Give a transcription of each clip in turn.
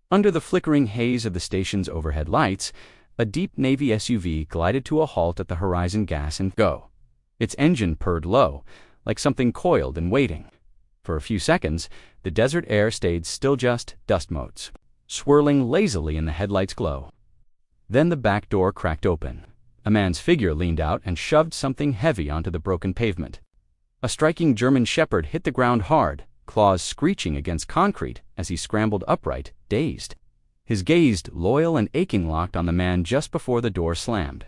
Under the flickering haze of the station's overhead lights, a deep Navy SUV glided to a halt at the Horizon Gas and Go. Its engine purred low, like something coiled and waiting. For a few seconds, the desert air stayed still, just dust motes, swirling lazily in the headlights' glow. Then the back door cracked open. A man's figure leaned out and shoved something heavy onto the broken pavement. A striking German shepherd hit the ground hard, claws screeching against concrete as he scrambled upright, dazed. His gaze loyal and aching locked on the man just before the door slammed.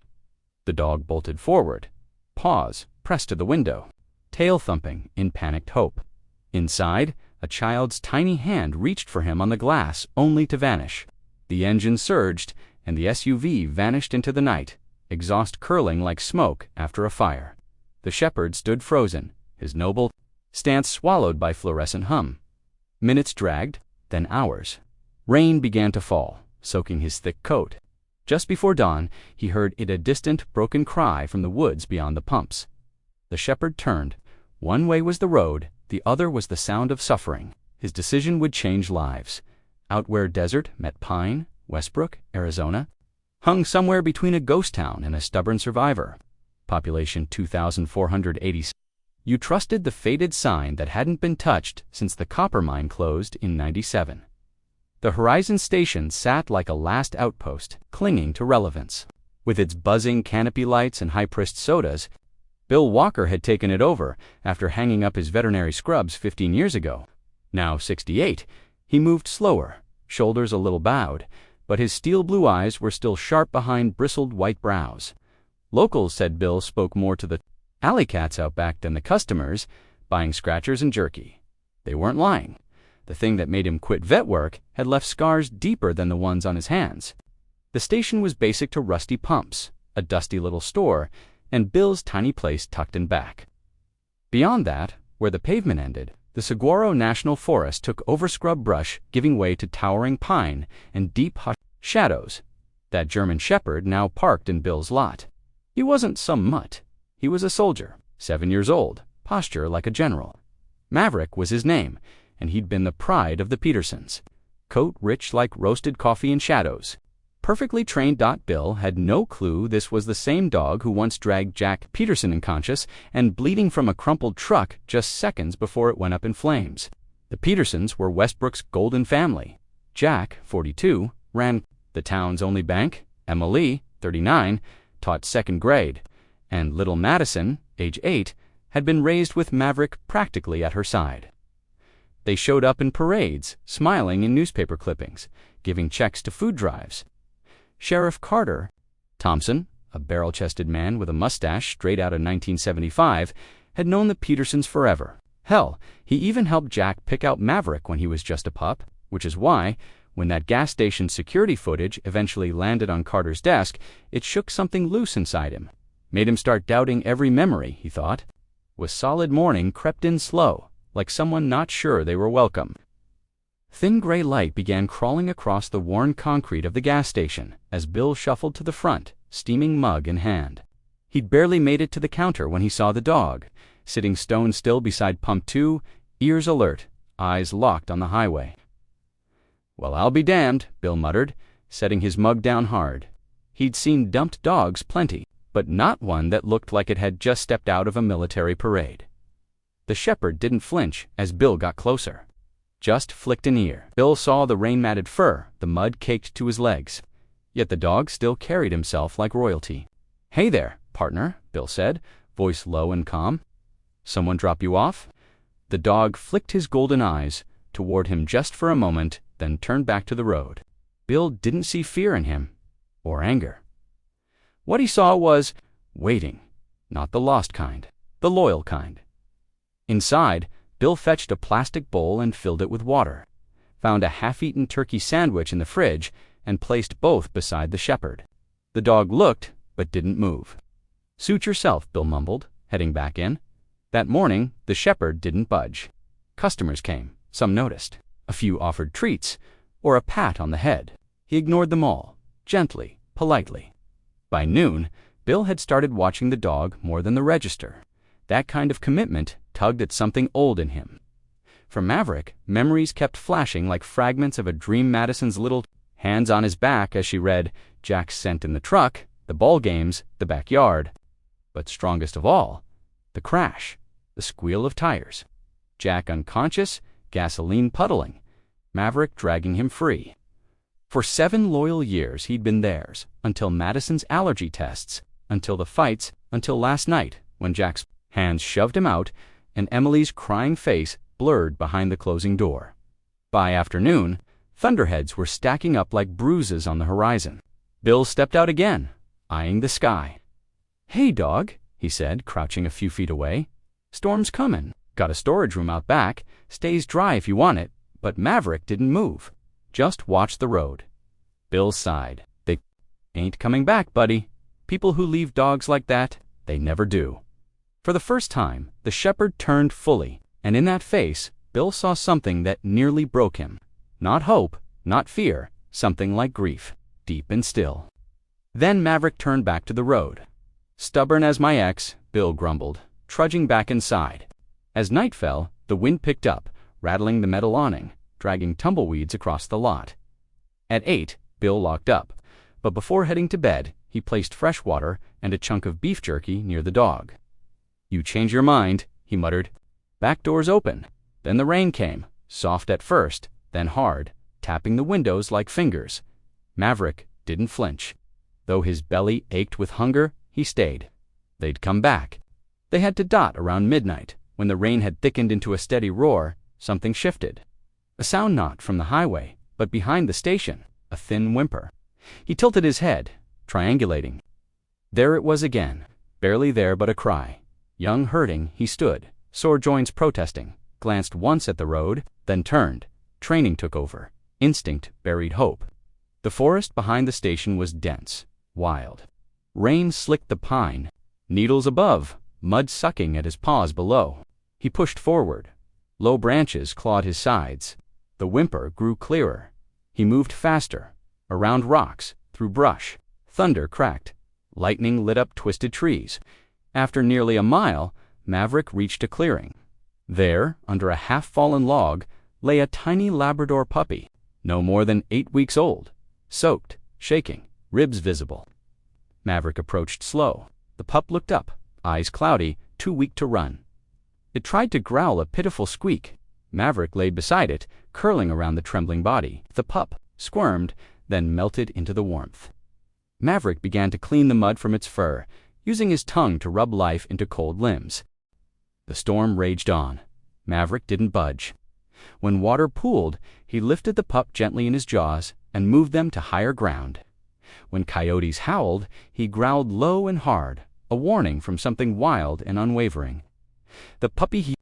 The dog bolted forward, paws pressed to the window, tail thumping in panicked hope. Inside, a child's tiny hand reached for him on the glass, only to vanish. The engine surged, and the SUV vanished into the night, exhaust curling like smoke after a fire. The shepherd stood frozen, his noble stance swallowed by fluorescent hum. Minutes dragged, then hours. Rain began to fall, soaking his thick coat. Just before dawn, he heard a distant, broken cry from the woods beyond the pumps. The shepherd turned. One way was the road, the other was the sound of suffering. His decision would change lives. Out where desert met pine, Westbrook, Arizona, hung somewhere between a ghost town and a stubborn survivor. Population 2,486. You trusted the faded sign that hadn't been touched since the copper mine closed in '97. The Horizon Station sat like a last outpost, clinging to relevance. With its buzzing canopy lights and high-priced sodas, Bill Walker had taken it over after hanging up his veterinary scrubs 15 years ago. Now 68, he moved slower, shoulders a little bowed, but his steel blue eyes were still sharp behind bristled white brows. Locals said Bill spoke more to the alley cats out back than the customers, buying scratchers and jerky. They weren't lying. The thing that made him quit vet work had left scars deeper than the ones on his hands. The station was basic to rusty pumps, a dusty little store, and Bill's tiny place tucked in back. Beyond that, where the pavement ended, the Saguaro National Forest took over scrub brush, giving way to towering pine and deep shadows. That German shepherd now parked in Bill's lot. He wasn't some mutt. He was a soldier, 7 years old, posture like a general. Maverick was his name, and he'd been the pride of the Petersons. Coat rich like roasted coffee in shadows. Perfectly trained. Bill had no clue this was the same dog who once dragged Jack Peterson unconscious and bleeding from a crumpled truck just seconds before it went up in flames. The Petersons were Westbrook's golden family. Jack, 42, ran the town's only bank. Emily, 39, taught second grade. And little Madison, age 8, had been raised with Maverick practically at her side. They showed up in parades, smiling in newspaper clippings, giving checks to food drives. Sheriff Carter Thompson, a barrel-chested man with a mustache straight out of 1975, had known the Petersons forever. Hell, he even helped Jack pick out Maverick when he was just a pup, which is why, when that gas station security footage eventually landed on Carter's desk, it shook something loose inside him. Made him start doubting every memory, he thought. With solid morning crept in slow, like someone not sure they were welcome. Thin gray light began crawling across the worn concrete of the gas station as Bill shuffled to the front, steaming mug in hand. He'd barely made it to the counter when he saw the dog, sitting stone still beside pump 2, ears alert, eyes locked on the highway. "Well, I'll be damned," Bill muttered, setting his mug down hard. He'd seen dumped dogs plenty, but not one that looked like it had just stepped out of a military parade. The shepherd didn't flinch as Bill got closer. Just flicked an ear. Bill saw the rain-matted fur, the mud caked to his legs. Yet the dog still carried himself like royalty. "Hey there, partner," Bill said, voice low and calm. "Someone drop you off?" The dog flicked his golden eyes toward him just for a moment, then turned back to the road. Bill didn't see fear in him, or anger. What he saw was waiting, not the lost kind, the loyal kind. Inside, Bill fetched a plastic bowl and filled it with water, found a half-eaten turkey sandwich in the fridge, and placed both beside the shepherd. The dog looked, but didn't move. "Suit yourself," Bill mumbled, heading back in. That morning, the shepherd didn't budge. Customers came, some noticed. A few offered treats, or a pat on the head. He ignored them all, gently, politely. By noon, Bill had started watching the dog more than the register. That kind of commitment tugged at something old in him. For Maverick, memories kept flashing like fragments of a dream. Madison's little hands on his back as she read, Jack's scent in the truck, the ball games, the backyard. But strongest of all, the crash, the squeal of tires. Jack unconscious, gasoline puddling, Maverick dragging him free. For 7 loyal years he'd been theirs, until Madison's allergy tests, until the fights, until last night when Jack's hands shoved him out and Emily's crying face blurred behind the closing door. By afternoon, thunderheads were stacking up like bruises on the horizon. Bill stepped out again, eyeing the sky. "Hey, dog," he said, crouching a few feet away. "Storm's comin'. Got a storage room out back. Stays dry if you want it." But Maverick didn't move. Just watched the road. Bill sighed. "They ain't coming back, buddy. People who leave dogs like that, they never do." For the first time, the shepherd turned fully, and in that face, Bill saw something that nearly broke him. Not hope, not fear, something like grief, deep and still. Then Maverick turned back to the road. "Stubborn as my ex," Bill grumbled, trudging back inside. As night fell, the wind picked up, rattling the metal awning, dragging tumbleweeds across the lot. At 8, Bill locked up, but before heading to bed, he placed fresh water and a chunk of beef jerky near the dog. "You change your mind," he muttered. Back doors open. Then the rain came, soft at first, then hard, tapping the windows like fingers. Maverick didn't flinch. Though his belly ached with hunger, he stayed. They'd come back. They had to dot around midnight. When the rain had thickened into a steady roar, something shifted. A sound not from the highway, but behind the station, a thin whimper. He tilted his head, triangulating. There it was again, barely there but a cry. Young hurting, he stood, sore joints protesting, glanced once at the road, then turned. Training took over. Instinct buried hope. The forest behind the station was dense, wild. Rain slicked the pine, needles above, mud sucking at his paws below. He pushed forward. Low branches clawed his sides. The whimper grew clearer. He moved faster, around rocks, through brush. Thunder cracked. Lightning lit up twisted trees. After nearly a mile, Maverick reached a clearing. There, under a half-fallen log, lay a tiny Labrador puppy, no more than 8 weeks old, soaked, shaking, ribs visible. Maverick approached slow. The pup looked up, eyes cloudy, too weak to run. It tried to growl a pitiful squeak. Maverick laid beside it, curling around the trembling body. The pup squirmed, then melted into the warmth. Maverick began to clean the mud from its fur, using his tongue to rub life into cold limbs. The storm raged on. Maverick didn't budge. When water pooled, he lifted the pup gently in his jaws and moved them to higher ground. When coyotes howled, he growled low and hard, a warning from something wild and unwavering. The puppy he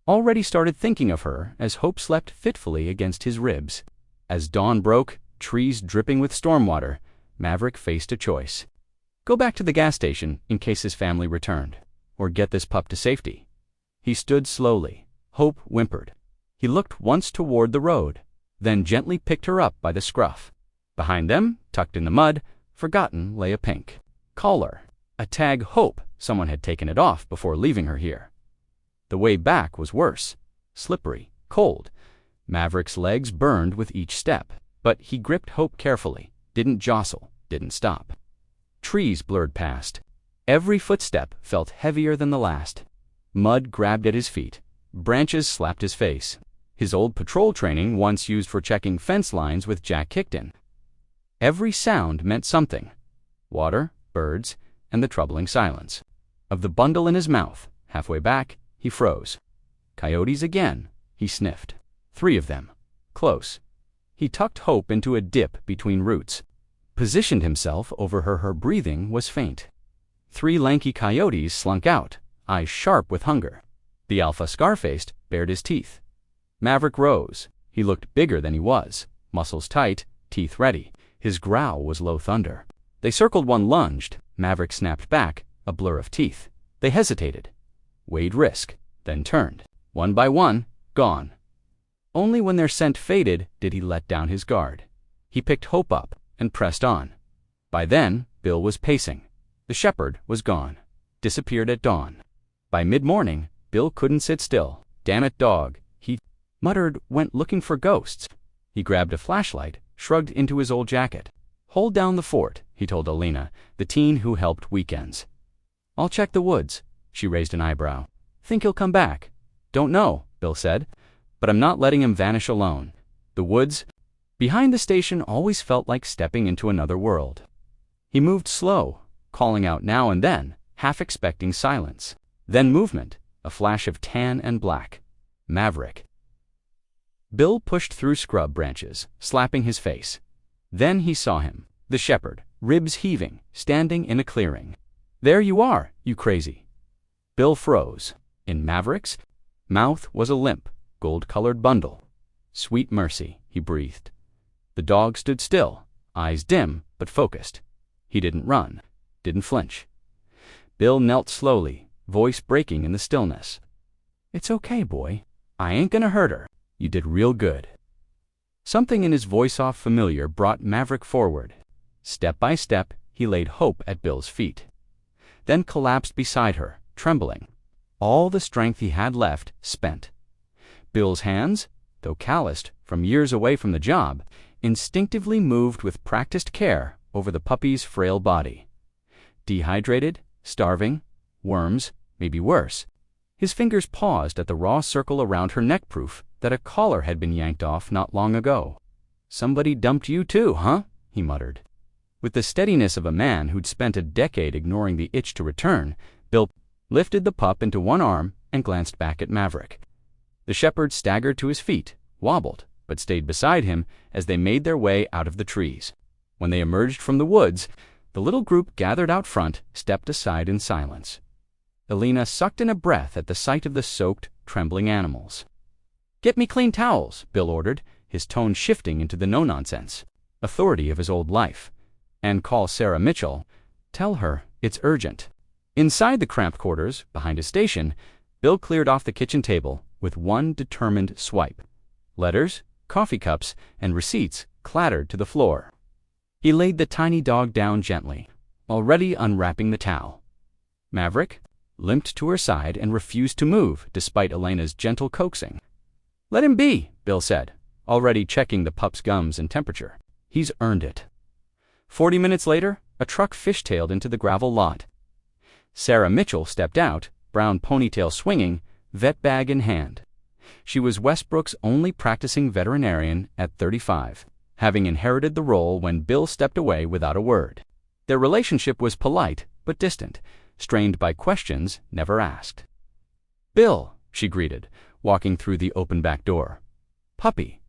already started thinking of her as hope slept fitfully against his ribs. As dawn broke, trees dripping with stormwater, Maverick faced a choice. Go back to the gas station in case his family returned, or get this pup to safety. He stood slowly. Hope whimpered. He looked once toward the road, then gently picked her up by the scruff. Behind them, tucked in the mud, forgotten, lay a pink collar, a tag Hope someone had taken it off before leaving her here. The way back was worse, slippery, cold. Maverick's legs burned with each step, but he gripped Hope carefully, didn't jostle, didn't stop. Trees blurred past. Every footstep felt heavier than the last. Mud grabbed at his feet. Branches slapped his face. His old patrol training once used for checking fence lines with Jack Hickton. Every sound meant something. Water, birds, and the troubling silence. Of the bundle in his mouth, halfway back, he froze. Coyotes again, he sniffed. 3 of them. Close. He tucked Hope into a dip between roots. Positioned himself over her. Her breathing was faint. 3 lanky coyotes slunk out, eyes sharp with hunger. The alpha scar-faced bared his teeth. Maverick rose. He looked bigger than he was, muscles tight, teeth ready. His growl was low thunder. They circled. One lunged. Maverick snapped back, a blur of teeth. They hesitated, weighed risk, then turned. One by one, gone. Only when their scent faded did he let down his guard. He picked Hope up and pressed on. By then, Bill was pacing. The shepherd was gone, disappeared at dawn. By mid-morning, Bill couldn't sit still. Damn it, dog, he muttered, went looking for ghosts. He grabbed a flashlight, shrugged into his old jacket. Hold down the fort, he told Alina, the teen who helped weekends. I'll check the woods. She raised an eyebrow. Think he'll come back? Don't know, Bill said, but I'm not letting him vanish alone. The woods behind the station always felt like stepping into another world. He moved slow, calling out now and then, half expecting silence. Then movement, a flash of tan and black. Maverick. Bill pushed through scrub branches, slapping his face. Then he saw him, the shepherd, ribs heaving, standing in a clearing. There you are, you crazy. Bill froze. In Maverick's mouth was a limp, gold-colored bundle. Sweet mercy, he breathed. The dog stood still, eyes dim but focused. He didn't run, didn't flinch. Bill knelt slowly, voice breaking in the stillness. It's okay, boy. I ain't gonna hurt her. You did real good. Something in his voice-off familiar brought Maverick forward. Step by step, he laid Hope at Bill's feet. Then collapsed beside her, trembling. All the strength he had left spent. Bill's hands, though calloused from years away from the job, instinctively moved with practiced care over the puppy's frail body. Dehydrated, starving, worms, maybe worse. His fingers paused at the raw circle around her neck, proof that a collar had been yanked off not long ago. Somebody dumped you too, huh? He muttered. With the steadiness of a man who'd spent a decade ignoring the itch to return, Bill lifted the pup into one arm and glanced back at Maverick. The shepherd staggered to his feet, wobbled, but stayed beside him as they made their way out of the trees. When they emerged from the woods, the little group gathered out front stepped aside in silence. Alina sucked in a breath at the sight of the soaked, trembling animals. Get me clean towels, Bill ordered, his tone shifting into the no-nonsense authority of his old life. And call Sarah Mitchell. Tell her it's urgent. Inside the cramped quarters, behind his station, Bill cleared off the kitchen table with one determined swipe. Letters, coffee cups, and receipts clattered to the floor. He laid the tiny dog down gently, already unwrapping the towel. Maverick limped to her side and refused to move despite Elena's gentle coaxing. Let him be, Bill said, already checking the pup's gums and temperature. He's earned it. 40 minutes later, a truck fishtailed into the gravel lot. Sarah Mitchell stepped out, brown ponytail swinging, vet bag in hand. She was Westbrook's only practicing veterinarian at 35, having inherited the role when Bill stepped away without a word. Their relationship was polite but distant, strained by questions never asked. Bill, she greeted, walking through the open back door. Puppy.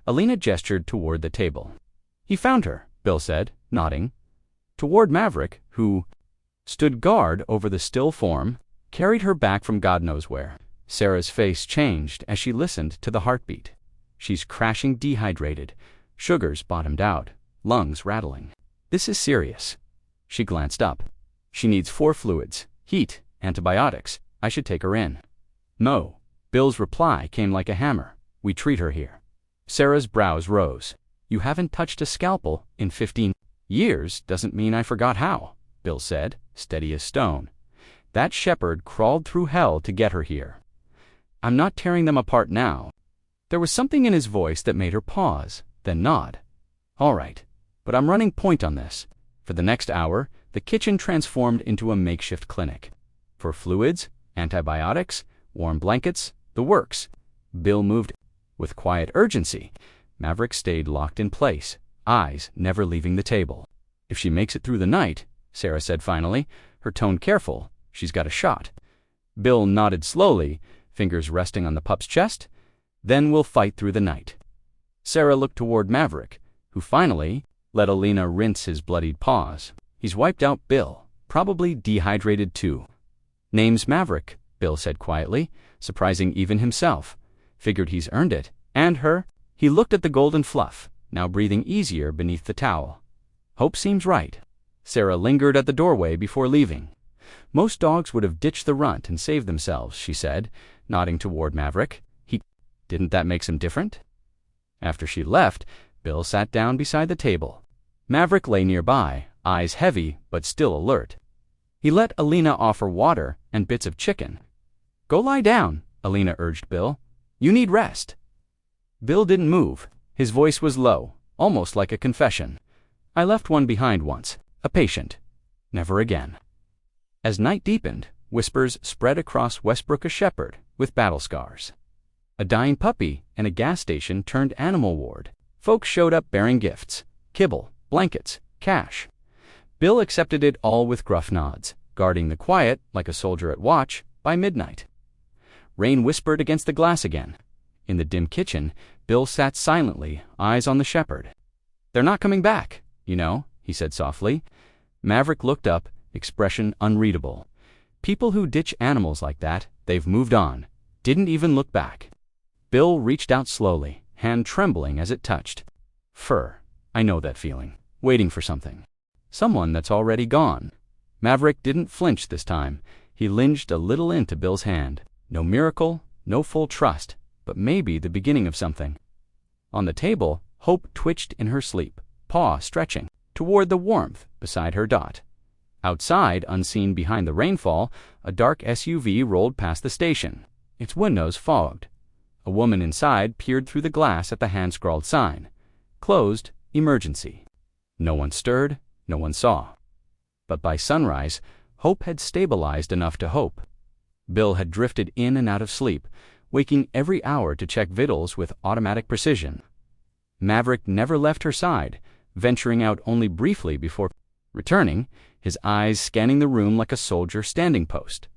Alina gestured toward the table. He found her, Bill said, nodding. Toward Maverick, who stood guard over the still form, carried her back from God knows where. Sarah's face changed as she listened to the heartbeat. She's crashing dehydrated, sugars bottomed out, lungs rattling. This is serious. She glanced up. She needs 4 fluids, heat, antibiotics. I should take her in. No. Bill's reply came like a hammer. We treat her here. Sarah's brows rose. You haven't touched a scalpel in 15 years doesn't mean I forgot how, Bill said, steady as stone. That shepherd crawled through hell to get her here. I'm not tearing them apart now. There was something in his voice that made her pause, then nod. All right, but I'm running point on this. For the next hour, the kitchen transformed into a makeshift clinic. For fluids, antibiotics, warm blankets, the works. Bill moved with quiet urgency. Maverick stayed locked in place, eyes never leaving the table. If she makes it through the night, Sarah said finally, her tone careful, she's got a shot. Bill nodded slowly, fingers resting on the pup's chest. Then we'll fight through the night. Sarah looked toward Maverick, who finally let Alina rinse his bloodied paws. He's wiped out Bill, probably dehydrated too. Name's Maverick, Bill said quietly, surprising even himself. Figured he's earned it, and her. He looked at the golden fluff, now breathing easier beneath the towel. Hope seems right. Sarah lingered at the doorway before leaving. Most dogs would have ditched the runt and saved themselves, she said, nodding toward Maverick. Didn't that make some different? After she left, Bill sat down beside the table. Maverick lay nearby, eyes heavy but still alert. He let Alina offer water and bits of chicken. Go lie down, Alina urged Bill. You need rest. Bill didn't move. His voice was low, almost like a confession. I left one behind once, a patient. Never again. As night deepened, whispers spread across Westbrook. A shepherd with battle scars, a dying puppy, and a gas station turned animal ward. Folks showed up bearing gifts, kibble, blankets, cash. Bill accepted it all with gruff nods, guarding the quiet like a soldier at watch. By midnight, rain whispered against the glass again. In the dim kitchen, Bill sat silently, eyes on the shepherd. "They're not coming back, you know," he said softly. Maverick looked up, expression unreadable. "People who ditch animals like that, they've moved on. Didn't even look back." Bill reached out slowly, hand trembling as it touched. "Fur. I know that feeling. Waiting for something. Someone that's already gone." Maverick didn't flinch this time. He lunged a little into Bill's hand. No miracle, no full trust, but maybe the beginning of something. On the table, Hope twitched in her sleep, paw stretching toward the warmth beside her Dot. Outside, unseen behind the rainfall, a dark SUV rolled past the station, its windows fogged. A woman inside peered through the glass at the hand-scrawled sign. Closed, emergency. No one stirred, no one saw. But by sunrise, Hope had stabilized enough to hope. Bill had drifted in and out of sleep, waking every hour to check vitals with automatic precision. Maverick never left her side, venturing out only briefly before returning, his eyes scanning the room like a soldier standing post.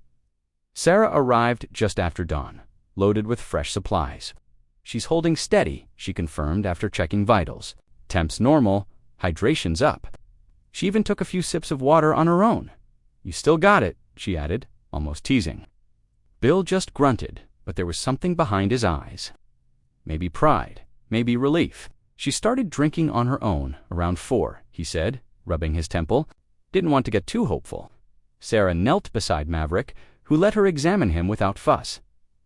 Sarah arrived just after dawn, loaded with fresh supplies. "She's holding steady," she confirmed after checking vitals. "Temp's normal, hydration's up." She even took a few sips of water on her own. "You still got it," she added, almost teasing. Bill just grunted, but there was something behind his eyes. Maybe pride, maybe relief. "She started drinking on her own around 4, he said, rubbing his temple. Didn't want to get too hopeful. Sarah knelt beside Maverick, who let her examine him without fuss.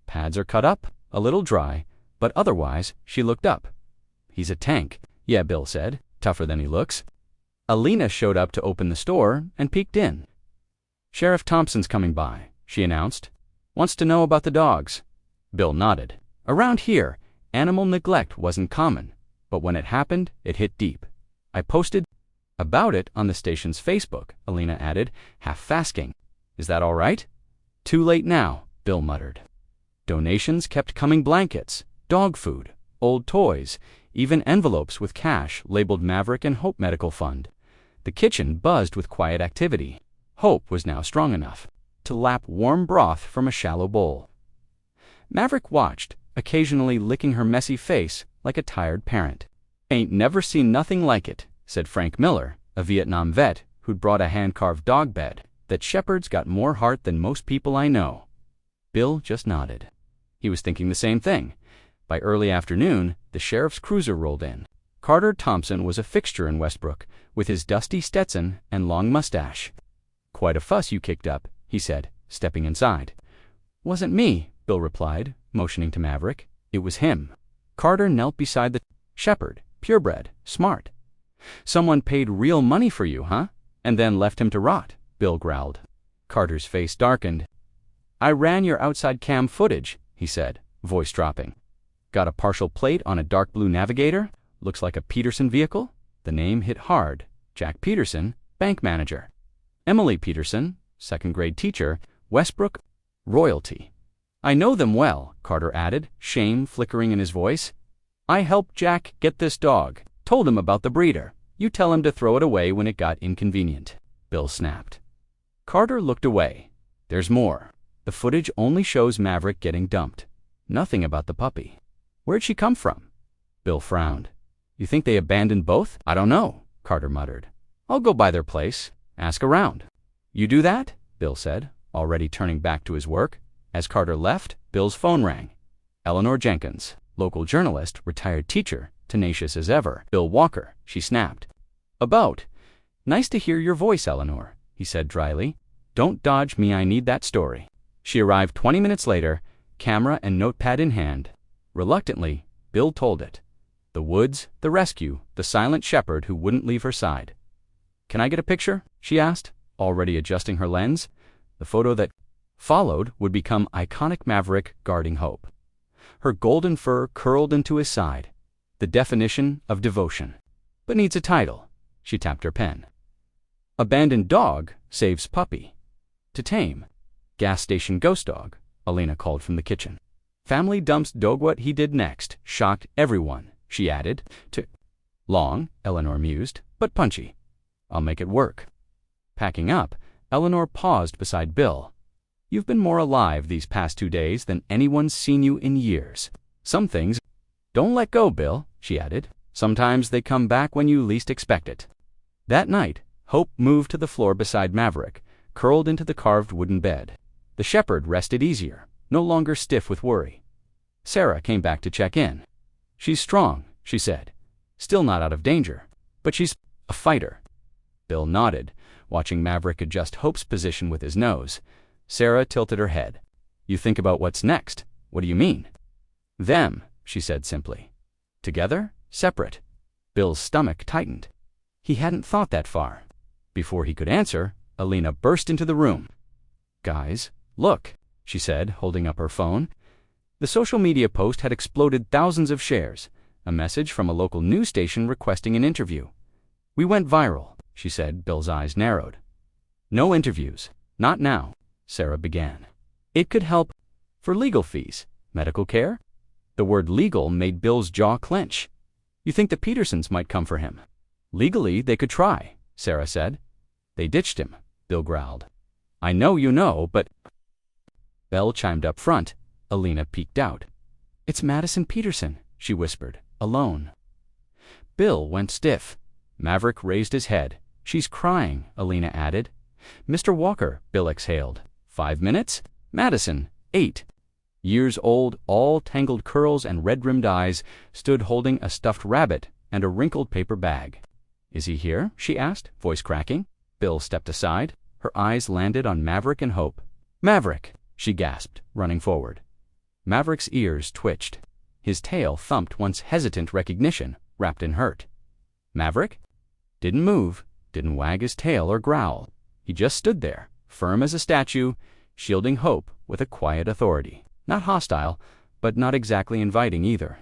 Pads are cut up, a little dry, but otherwise she looked up. "He's a tank," "Yeah," Bill said, "tougher than he looks." Alina showed up to open the store and peeked in. "Sheriff Thompson's coming by," she announced. "Wants to know about the dogs." Bill nodded. Around here, animal neglect wasn't common, but when it happened, it hit deep. "I posted about it on the station's Facebook," Alina added, half asking. "Is that all right?" "Too late now," Bill muttered. Donations kept coming: blankets, dog food, old toys, even envelopes with cash labeled Maverick and Hope Medical Fund. The kitchen buzzed with quiet activity. Hope was now strong enough to lap warm broth from a shallow bowl. Maverick watched, occasionally licking her messy face like a tired parent. "Ain't never seen nothing like it," said Frank Miller, a Vietnam vet who'd brought a hand-carved dog bed. "That shepherd's got more heart than most people I know." Bill just nodded. He was thinking the same thing. By early afternoon, the sheriff's cruiser rolled in. Carter Thompson was a fixture in Westbrook, with his dusty Stetson and long mustache. "Quite a fuss you kicked up," he said, stepping inside. "Wasn't me," Bill replied, motioning to Maverick. "It was him." Carter knelt beside the shepherd, purebred, smart. "Someone paid real money for you, huh? And then left him to rot," Bill growled. Carter's face darkened. "I ran your outside cam footage," he said, voice dropping. "Got a partial plate on a dark blue Navigator? Looks like a Peterson vehicle?" The name hit hard. Jack Peterson, bank manager. Emily Peterson, second-grade teacher, Westbrook, royalty. "I know them well," Carter added, shame flickering in his voice. "I helped Jack get this dog. Told him about the breeder. You tell him to throw it away when it got inconvenient." Bill snapped. Carter looked away. "There's more. The footage only shows Maverick getting dumped. Nothing about the puppy. Where'd she come from?" Bill frowned. "You think they abandoned both?" "I don't know," Carter muttered. "I'll go by their place. Ask around." "You do that?" Bill said, already turning back to his work. As Carter left, Bill's phone rang. Eleanor Jenkins, local journalist, retired teacher, tenacious as ever. "Bill Walker," she snapped. "About. Nice to hear your voice, Eleanor," he said dryly. "Don't dodge me, I need that story." She arrived 20 minutes later, camera and notepad in hand. Reluctantly, Bill told it. The woods, the rescue, the silent shepherd who wouldn't leave her side. "Can I get a picture?" she asked, already adjusting her lens. The photo that followed would become iconic: Maverick guarding Hope. her golden fur curled into his side. The definition of devotion. But needs a title. She tapped her pen. Abandoned dog saves puppy. To tame. Gas station ghost dog, Alina called from the kitchen. Family dumps dog. What he did next shocked everyone, she added. Long, Eleanor mused, but punchy. I'll make it work. Packing up, Eleanor paused beside Bill. You've been more alive these past 2 days than anyone's seen you in years. Some things don't let go, Bill, she added. Sometimes they come back when you least expect it. That night, Hope moved to the floor beside Maverick, curled into the carved wooden bed. The shepherd rested easier, no longer stiff with worry. Sarah came back to check in. She's strong, she said. Still not out of danger, but she's a fighter. Bill nodded, watching Maverick adjust Hope's position with his nose. Sarah tilted her head. You think about what's next. What do you mean? Them, she said simply. Together? Separate? Bill's stomach tightened. He hadn't thought that far. Before he could answer, Alina burst into the room. Guys, look, she said, holding up her phone. The social media post had exploded thousands of shares. A message from a local news station requesting an interview. We went viral, she said, Bill's eyes narrowed. No interviews. Not now, Sarah began. It could help for legal fees, medical care. The word legal made Bill's jaw clench. You think the Petersons might come for him? Legally, they could try, Sarah said. They ditched him, Bill growled. I know you know, but... Belle chimed up front. Alina peeked out. It's Madison Peterson, she whispered, alone. Bill went stiff. Maverick raised his head. She's crying, Alina added. Mr. Walker, Bill exhaled. 5 minutes? Madison, 8. Years old, all tangled curls and red-rimmed eyes, stood holding a stuffed rabbit and a wrinkled paper bag. Is he here? She asked, voice cracking. Bill stepped aside. Her eyes landed on Maverick and Hope. Maverick, she gasped, running forward. Maverick's ears twitched. His tail thumped once hesitant recognition, wrapped in hurt. Maverick? Didn't move, didn't wag his tail or growl. He just stood there, firm as a statue, shielding Hope with a quiet authority. Not hostile, but not exactly inviting either.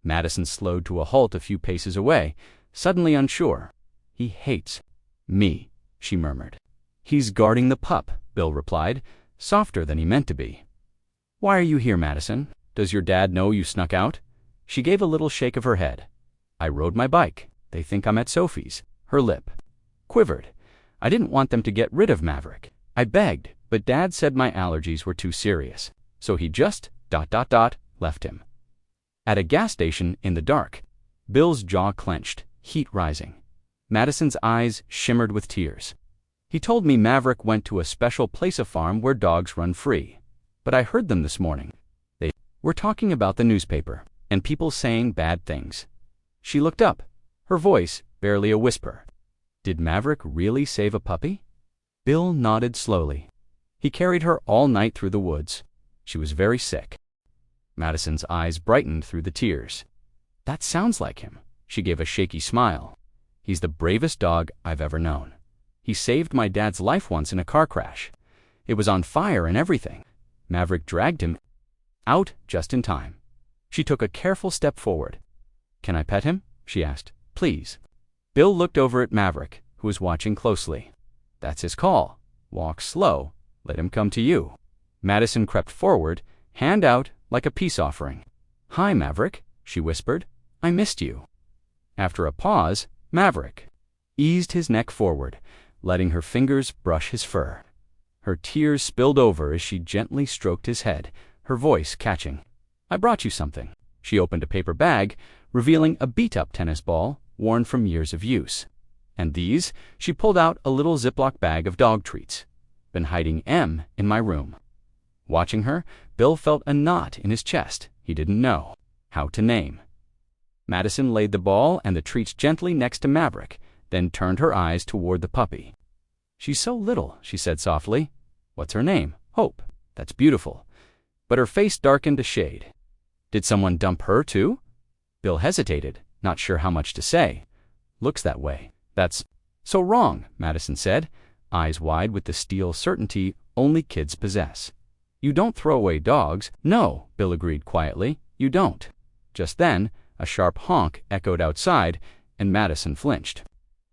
Madison slowed to a halt a few paces away, suddenly unsure. He hates me, she murmured. He's guarding the pup, Bill replied, softer than he meant to be. Why are you here, Madison? Does your dad know you snuck out? She gave a little shake of her head. I rode my bike. They think I'm at Sophie's. Her lip quivered. I didn't want them to get rid of Maverick. I begged, but Dad said my allergies were too serious. So he just ... left him. At a gas station in the dark, Bill's jaw clenched, heat rising. Madison's eyes shimmered with tears. He told me Maverick went to a special place, a farm where dogs run free. But I heard them this morning. They were talking about the newspaper, and people saying bad things. She looked up, her voice barely a whisper. Did Maverick really save a puppy? Bill nodded slowly. He carried her all night through the woods. She was very sick. Madison's eyes brightened through the tears. That sounds like him. She gave a shaky smile. He's the bravest dog I've ever known. He saved my dad's life once in a car crash. It was on fire and everything. Maverick dragged him out just in time. She took a careful step forward. Can I pet him? She asked. Please. Bill looked over at Maverick, who was watching closely. That's his call. Walk slow. Let him come to you. Madison crept forward, hand out like a peace offering. Hi, Maverick, she whispered. I missed you. After a pause, Maverick eased his neck forward, letting her fingers brush his fur. Her tears spilled over as she gently stroked his head, her voice catching. I brought you something. She opened a paper bag, revealing a beat-up tennis ball worn from years of use. And these, she pulled out a little Ziploc bag of dog treats. Been hiding M in my room. Watching her, Bill felt a knot in his chest he didn't know how to name. Madison laid the ball and the treats gently next to Maverick, then turned her eyes toward the puppy. She's so little, she said softly. What's her name? Hope. That's beautiful. But her face darkened a shade. Did someone dump her too? Bill hesitated, not sure how much to say. Looks that way. That's so wrong, Madison said, eyes wide with the steel certainty only kids possess. You don't throw away dogs." "No," Bill agreed quietly, "you don't." Just then, a sharp honk echoed outside, and Madison flinched.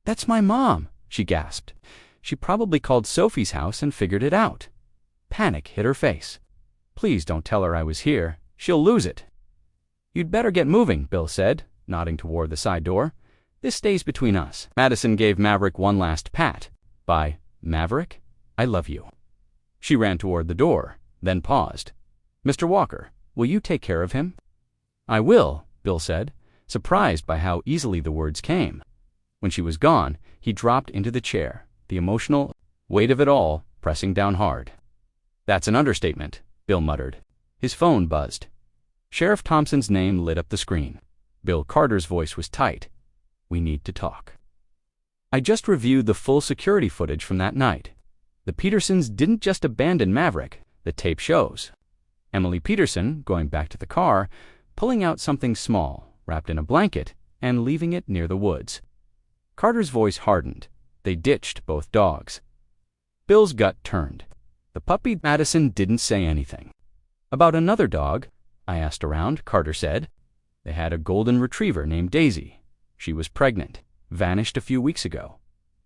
"That's my mom," she gasped. She probably called Sophie's house and figured it out. Panic hit her face. "Please don't tell her I was here. She'll lose it." "You'd better get moving," Bill said, nodding toward the side door. "This stays between us." Madison gave Maverick one last pat. "Bye, Maverick. I love you." She ran toward the door, then paused. "Mr. Walker, will you take care of him?" "I will," Bill said, surprised by how easily the words came. When she was gone, he dropped into the chair, the emotional weight of it all pressing down hard. "That's an understatement," Bill muttered. His phone buzzed. Sheriff Thompson's name lit up the screen. Bill Carter's voice was tight. "We need to talk." "I just reviewed the full security footage from that night. The Petersons didn't just abandon Maverick, the tape shows. Emily Peterson, going back to the car, pulling out something small, wrapped in a blanket, and leaving it near the woods." Carter's voice hardened. They ditched both dogs. Bill's gut turned. The puppy. Madison didn't say anything. "About another dog?" "I asked around," Carter said. "They had a golden retriever named Daisy. She was pregnant, vanished a few weeks ago.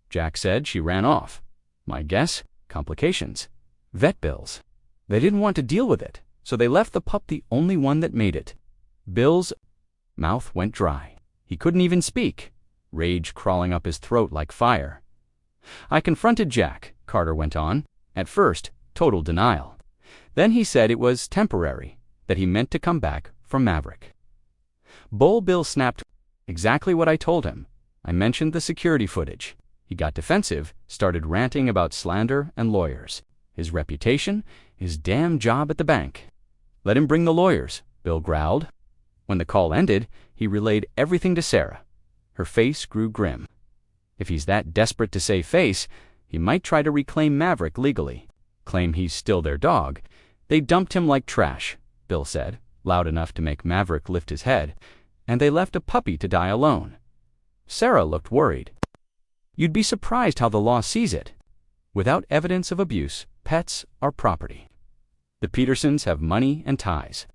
Jack said she ran off. My guess? Complications. Vet bills. They didn't want to deal with it, so they left the pup, the only one that made it." Bill's mouth went dry. He couldn't even speak, rage crawling up his throat like fire. "I confronted Jack," Carter went on. "At first, total denial. Then he said it was temporary, that he meant to come back for Maverick." Bull Bill snapped. "Exactly what I told him. I mentioned the security footage. He got defensive, started ranting about slander and lawyers. His reputation, his damn job at the bank." "Let him bring the lawyers," Bill growled. When the call ended, he relayed everything to Sarah. Her face grew grim. If he's that desperate to save face, he might try to reclaim Maverick legally, claim he's still their dog. "They dumped him like trash," Bill said, loud enough to make Maverick lift his head, "and they left a puppy to die alone." Sarah looked worried. "You'd be surprised how the law sees it. Without evidence of abuse, pets are property. The Petersons have money and ties."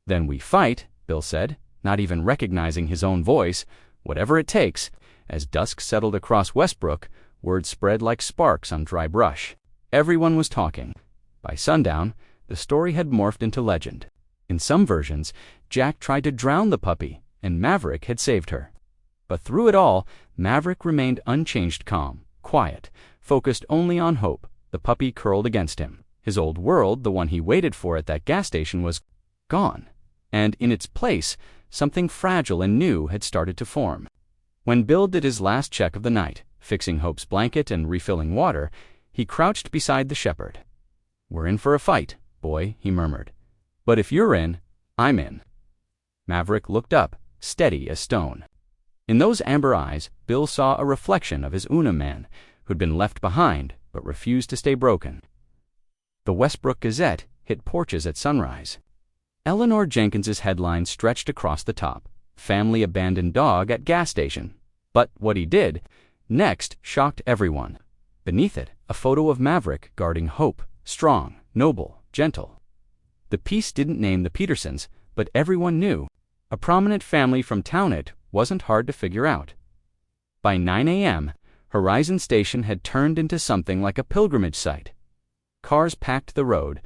"Then we fight," Bill said, not even recognizing his own voice. "Whatever it takes." As dusk settled across Westbrook, word spread like sparks on dry brush. Everyone was talking. By sundown, the story had morphed into legend. In some versions, Jack tried to drown the puppy, and Maverick had saved her. But through it all, Maverick remained unchanged, calm, quiet, focused only on hope. The puppy curled against him. His old world, the one he waited for at that gas station, was gone. And in its place, something fragile and new had started to form. When Bill did his last check of the night, fixing Hope's blanket and refilling water, he crouched beside the shepherd. "We're in for a fight, boy," he murmured. "But if you're in, I'm in." Maverick looked up, steady as stone. In those amber eyes, Bill saw a reflection of his Una man, who'd been left behind but refused to stay broken. The Westbrook Gazette hit porches at sunrise. Eleanor Jenkins's headline stretched across the top: "Family abandoned dog at gas station." But what he did next shocked everyone. Beneath it, a photo of Maverick guarding Hope, strong, noble, gentle. The piece didn't name the Petersons, but everyone knew. A prominent family from town. It wasn't hard to figure out. By 9 a.m., Horizon Station had turned into something like a pilgrimage site. Cars packed the road.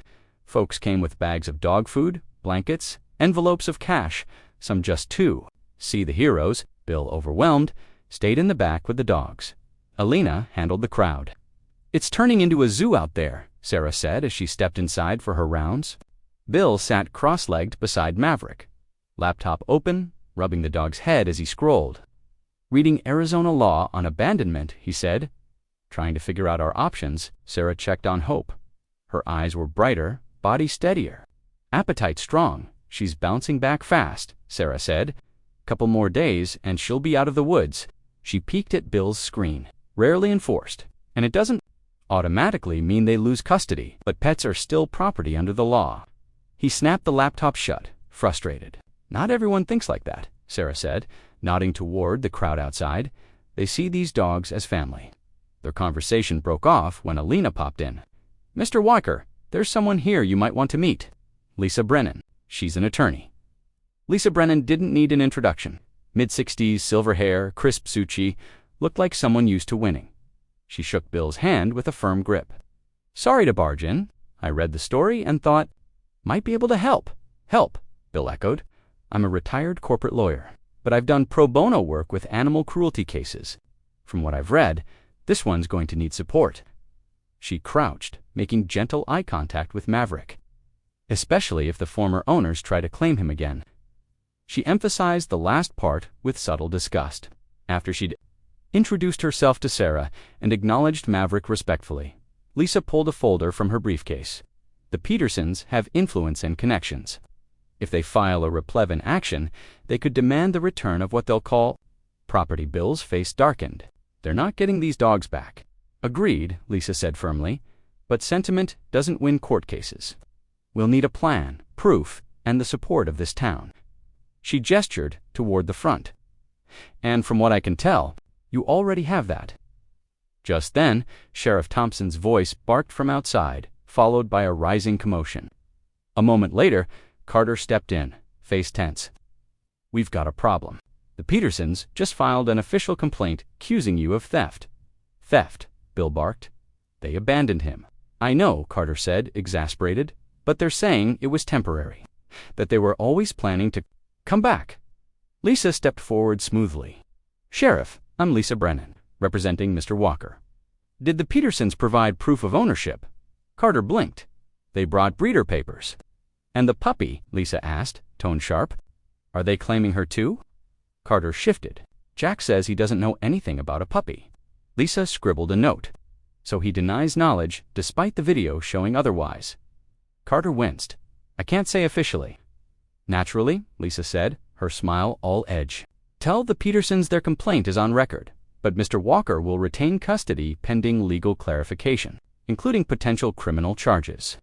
Folks came with bags of dog food, blankets, envelopes of cash, some just two. See the heroes, Bill, overwhelmed, stayed in the back with the dogs. Alina handled the crowd. "It's turning into a zoo out there," Sarah said as she stepped inside for her rounds. Bill sat cross-legged beside Maverick, laptop open, rubbing the dog's head as he scrolled. "Reading Arizona law on abandonment," he said. Trying to figure out our options, Sarah checked on Hope. Her eyes were brighter, body steadier. "Appetite strong. She's bouncing back fast," Sarah said. "Couple more days and she'll be out of the woods." She peeked at Bill's screen. "Rarely enforced, and it doesn't automatically mean they lose custody, but pets are still property under the law." He snapped the laptop shut, frustrated. "Not everyone thinks like that," Sarah said, nodding toward the crowd outside. "They see these dogs as family." Their conversation broke off when Alina popped in. "Mr. Walker, There's someone here you might want to meet. Lisa Brennan. She's an attorney. Lisa Brennan didn't need an introduction. Mid-60s, silver hair, crisp sushi, looked like someone used to winning. She shook Bill's hand with a firm grip. Sorry to barge in. I read the story and thought, might be able to help. Help, Bill echoed. I'm a retired corporate lawyer, but I've done pro bono work with animal cruelty cases. From what I've read, this one's going to need support. She crouched, making gentle eye contact with Maverick, especially if the former owners try to claim him again. She emphasized the last part with subtle disgust. After she'd introduced herself to Sarah and acknowledged Maverick respectfully, Lisa pulled a folder from her briefcase. The Petersons have influence and connections. If they file a replevin action, they could demand the return of what they'll call property. Bill's face darkened. They're not getting these dogs back. Agreed, Lisa said firmly, but sentiment doesn't win court cases. We'll need a plan, proof, and the support of this town. She gestured toward the front. And from what I can tell, you already have that. Just then, Sheriff Thompson's voice barked from outside, followed by a rising commotion. A moment later, Carter stepped in, face tense. We've got a problem. The Petersons just filed an official complaint accusing you of theft. Theft, Bill barked. They abandoned him. I know, Carter said, exasperated, but they're saying it was temporary, that they were always planning to come back. Lisa stepped forward smoothly. Sheriff, I'm Lisa Brennan, representing Mr. Walker. Did the Petersons provide proof of ownership? Carter blinked. They brought breeder papers. And the puppy, Lisa asked, tone sharp. Are they claiming her too? Carter shifted. Jack says he doesn't know anything about a puppy. Lisa scribbled a note. So he denies knowledge, despite the video showing otherwise. Carter winced. I can't say officially. Naturally, Lisa said, her smile all edge. Tell the Petersons their complaint is on record, but Mr. Walker will retain custody pending legal clarification, including potential criminal charges.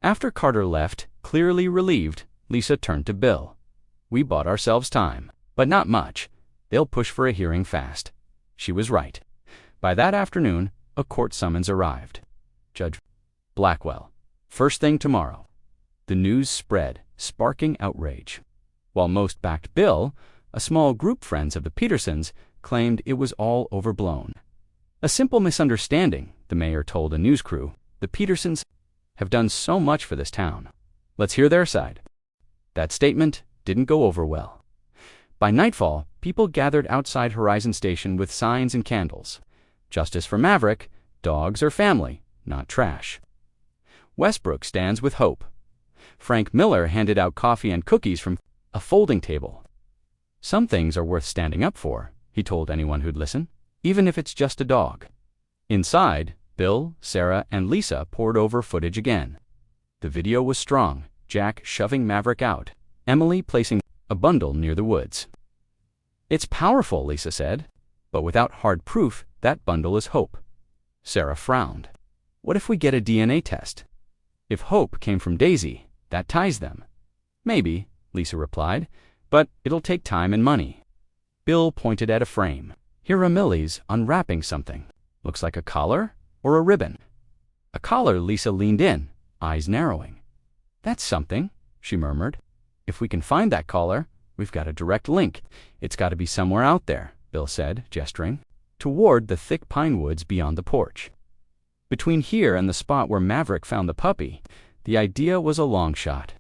After Carter left, clearly relieved, Lisa turned to Bill. We bought ourselves time, but not much. They'll push for a hearing fast. She was right. By that afternoon, a court summons arrived. Judge Blackwell. First thing tomorrow. The news spread, sparking outrage. While most backed Bill, a small group friends of the Petersons claimed it was all overblown. A simple misunderstanding, the mayor told a news crew. The Petersons have done so much for this town. Let's hear their side. That statement didn't go over well. By nightfall, people gathered outside Horizon Station with signs and candles. Justice for Maverick, dogs are family, not trash. Westbrook stands with hope. Frank Miller handed out coffee and cookies from a folding table. Some things are worth standing up for, he told anyone who'd listen, even if it's just a dog. Inside, Bill, Sarah, and Lisa poured over footage again. The video was strong, Jack shoving Maverick out, Emily placing a bundle near the woods. It's powerful, Lisa said, but without hard proof, that bundle is hope. Sarah frowned. What if we get a DNA test? If hope came from Daisy, that ties them. Maybe, Lisa replied, but it'll take time and money. Bill pointed at a frame. Here are Millie's unwrapping something. Looks like a collar or a ribbon. A collar. Lisa leaned in, eyes narrowing. That's something, she murmured. If we can find that collar, we've got a direct link. It's got to be somewhere out there, Bill said, gesturing toward the thick pine woods beyond the porch. Between here and the spot where Maverick found the puppy, the idea was a long shot.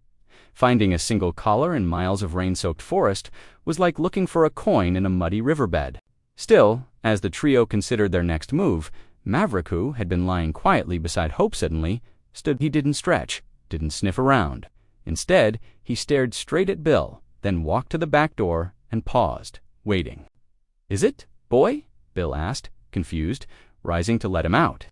Finding a single collar in miles of rain-soaked forest was like looking for a coin in a muddy riverbed. Still, as the trio considered their next move, Maverick, who had been lying quietly beside Hope suddenly, stood. He didn't stretch, didn't sniff around. Instead, he stared straight at Bill, then walked to the back door and paused, waiting. Is it, boy? Bill asked, confused, rising to let him out.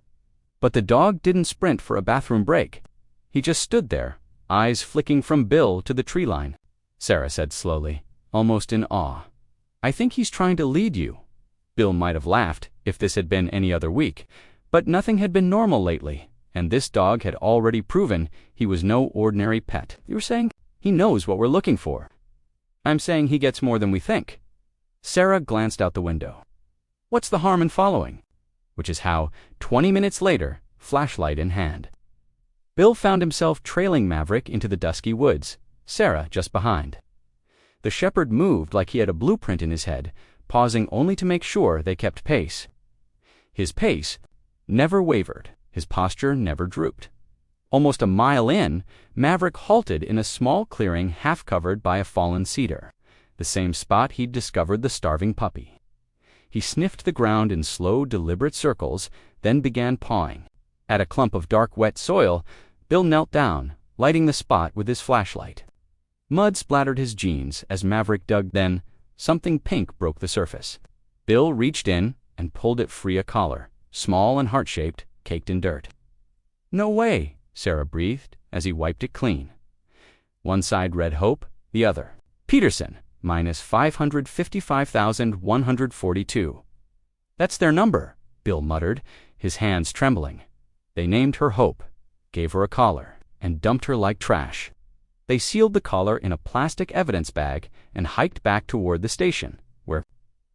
But the dog didn't sprint for a bathroom break. He just stood there, eyes flicking from Bill to the tree line. Sarah said slowly, almost in awe. I think he's trying to lead you. Bill might have laughed if this had been any other week, but nothing had been normal lately, and this dog had already proven he was no ordinary pet. You're saying he knows what we're looking for. I'm saying he gets more than we think. Sarah glanced out the window. What's the harm in following? Which is how, 20 minutes later, flashlight in hand, Bill found himself trailing Maverick into the dusky woods, Sarah just behind. The shepherd moved like he had a blueprint in his head, pausing only to make sure they kept pace. His pace never wavered, his posture never drooped. Almost a mile in, Maverick halted in a small clearing half-covered by a fallen cedar, the same spot he'd discovered the starving puppy. He sniffed the ground in slow, deliberate circles, then began pawing. At a clump of dark, wet soil, Bill knelt down, lighting the spot with his flashlight. Mud splattered his jeans as Maverick dug. Then, something pink broke the surface. Bill reached in and pulled it free, a collar, small and heart-shaped, caked in dirt. "No way," Sarah breathed as he wiped it clean. One side read Hope, the other Peterson, minus 555,142. "That's their number," Bill muttered, his hands trembling. They named her Hope, gave her a collar, and dumped her like trash. They sealed the collar in a plastic evidence bag and hiked back toward the station, where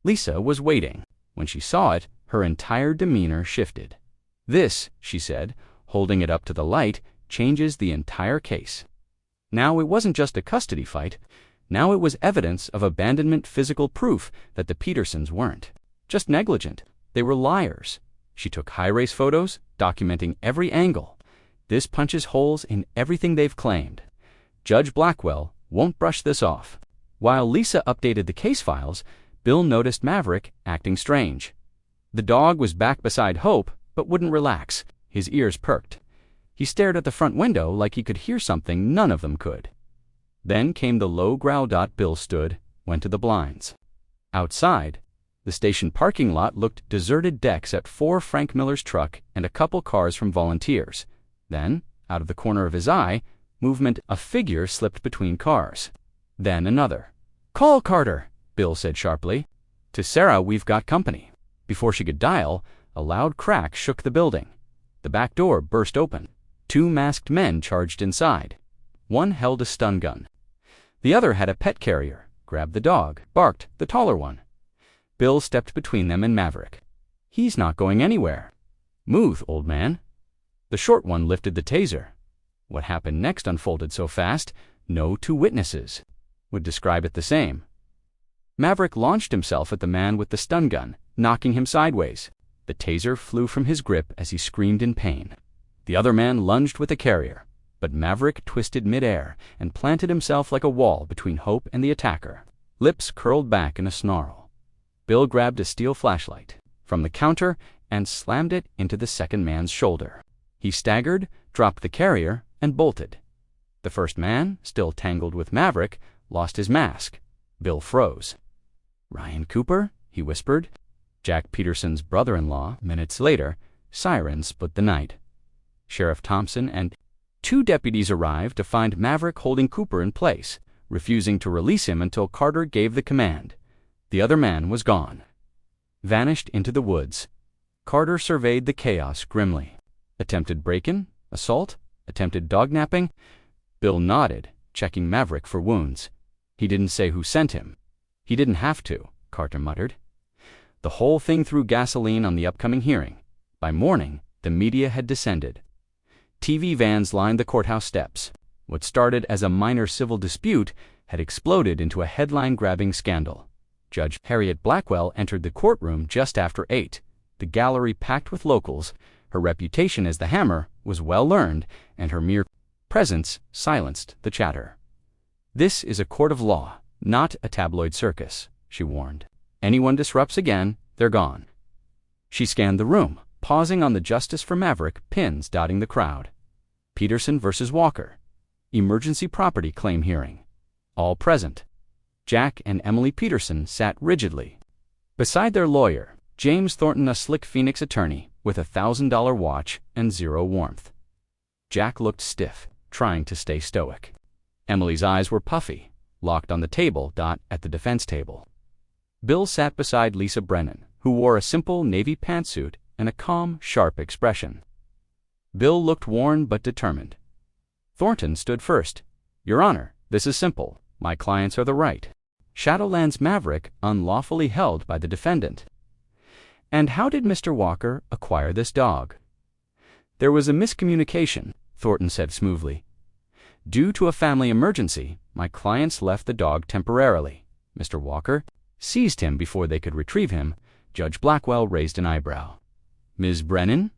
Lisa was waiting. When she saw it, her entire demeanor shifted. "This," she said, holding it up to the light, "changes the entire case." Now it wasn't just a custody fight. Now it was evidence of abandonment, physical proof that the Petersons weren't just negligent. They were liars. She took high-res photos, documenting every angle. This punches holes in everything they've claimed. Judge Blackwell won't brush this off. While Lisa updated the case files, Bill noticed Maverick acting strange. The dog was back beside Hope, but wouldn't relax. His ears perked. He stared at the front window like he could hear something none of them could. Then came the low growl. Bill stood, went to the blinds. Outside, the station parking lot looked deserted, decks at 4 Frank Miller's truck and a couple cars from volunteers. Then, out of the corner of his eye, movement, a figure slipped between cars. Then another. "Call Carter," Bill said sharply. "To Sarah, we've got company." Before she could dial, a loud crack shook the building. The back door burst open. 2 masked men charged inside. One held a stun gun. The other had a pet carrier, grabbed the dog, barked, the taller one. Bill stepped between them and Maverick. "He's not going anywhere." "Move, old man." The short one lifted the taser. What happened next unfolded so fast, no 2 witnesses would describe it the same. Maverick launched himself at the man with the stun gun, knocking him sideways. The taser flew from his grip as he screamed in pain. The other man lunged with the carrier, but Maverick twisted midair and planted himself like a wall between Hope and the attacker. Lips curled back in a snarl. Bill grabbed a steel flashlight from the counter and slammed it into the second man's shoulder. He staggered, dropped the carrier, and bolted. The first man, still tangled with Maverick, lost his mask. Bill froze. "Ryan Cooper?" he whispered. Jack Peterson's brother-in-law. Minutes later, sirens split the night. Sheriff Thompson and 2 deputies arrived to find Maverick holding Cooper in place, refusing to release him until Carter gave the command. The other man was gone. Vanished into the woods. Carter surveyed the chaos grimly. Attempted break-in? Assault? Attempted dognapping? Bill nodded, checking Maverick for wounds. He didn't say who sent him. He didn't have to, Carter muttered. The whole thing threw gasoline on the upcoming hearing. By morning, the media had descended. TV vans lined the courthouse steps. What started as a minor civil dispute had exploded into a headline-grabbing scandal. Judge Harriet Blackwell entered the courtroom just after 8, the gallery packed with locals. Her reputation as the Hammer was well-earned, and her mere presence silenced the chatter. "This is a court of law, not a tabloid circus," she warned. "Anyone disrupts again, they're gone." She scanned the room, pausing on the Justice for Maverick pins dotting the crowd. Peterson versus Walker. Emergency property claim hearing. All present. Jack and Emily Peterson sat rigidly. Beside their lawyer, James Thornton, a slick Phoenix attorney with a $1,000 watch and zero warmth. Jack looked stiff, trying to stay stoic. Emily's eyes were puffy, locked on the table at the defense table. Bill sat beside Lisa Brennan, who wore a simple navy pantsuit and a calm, sharp expression. Bill looked worn but determined. Thornton stood first. "Your Honor, this is simple. My clients are the right. Shadowlands Maverick unlawfully held by the defendant." "And how did Mr. Walker acquire this dog?" "There was a miscommunication. Thornton said smoothly. Due to a family emergency, my clients left the dog temporarily. Mr. Walker seized him before they could retrieve him. Judge Blackwell raised an eyebrow. Ms. Brennan?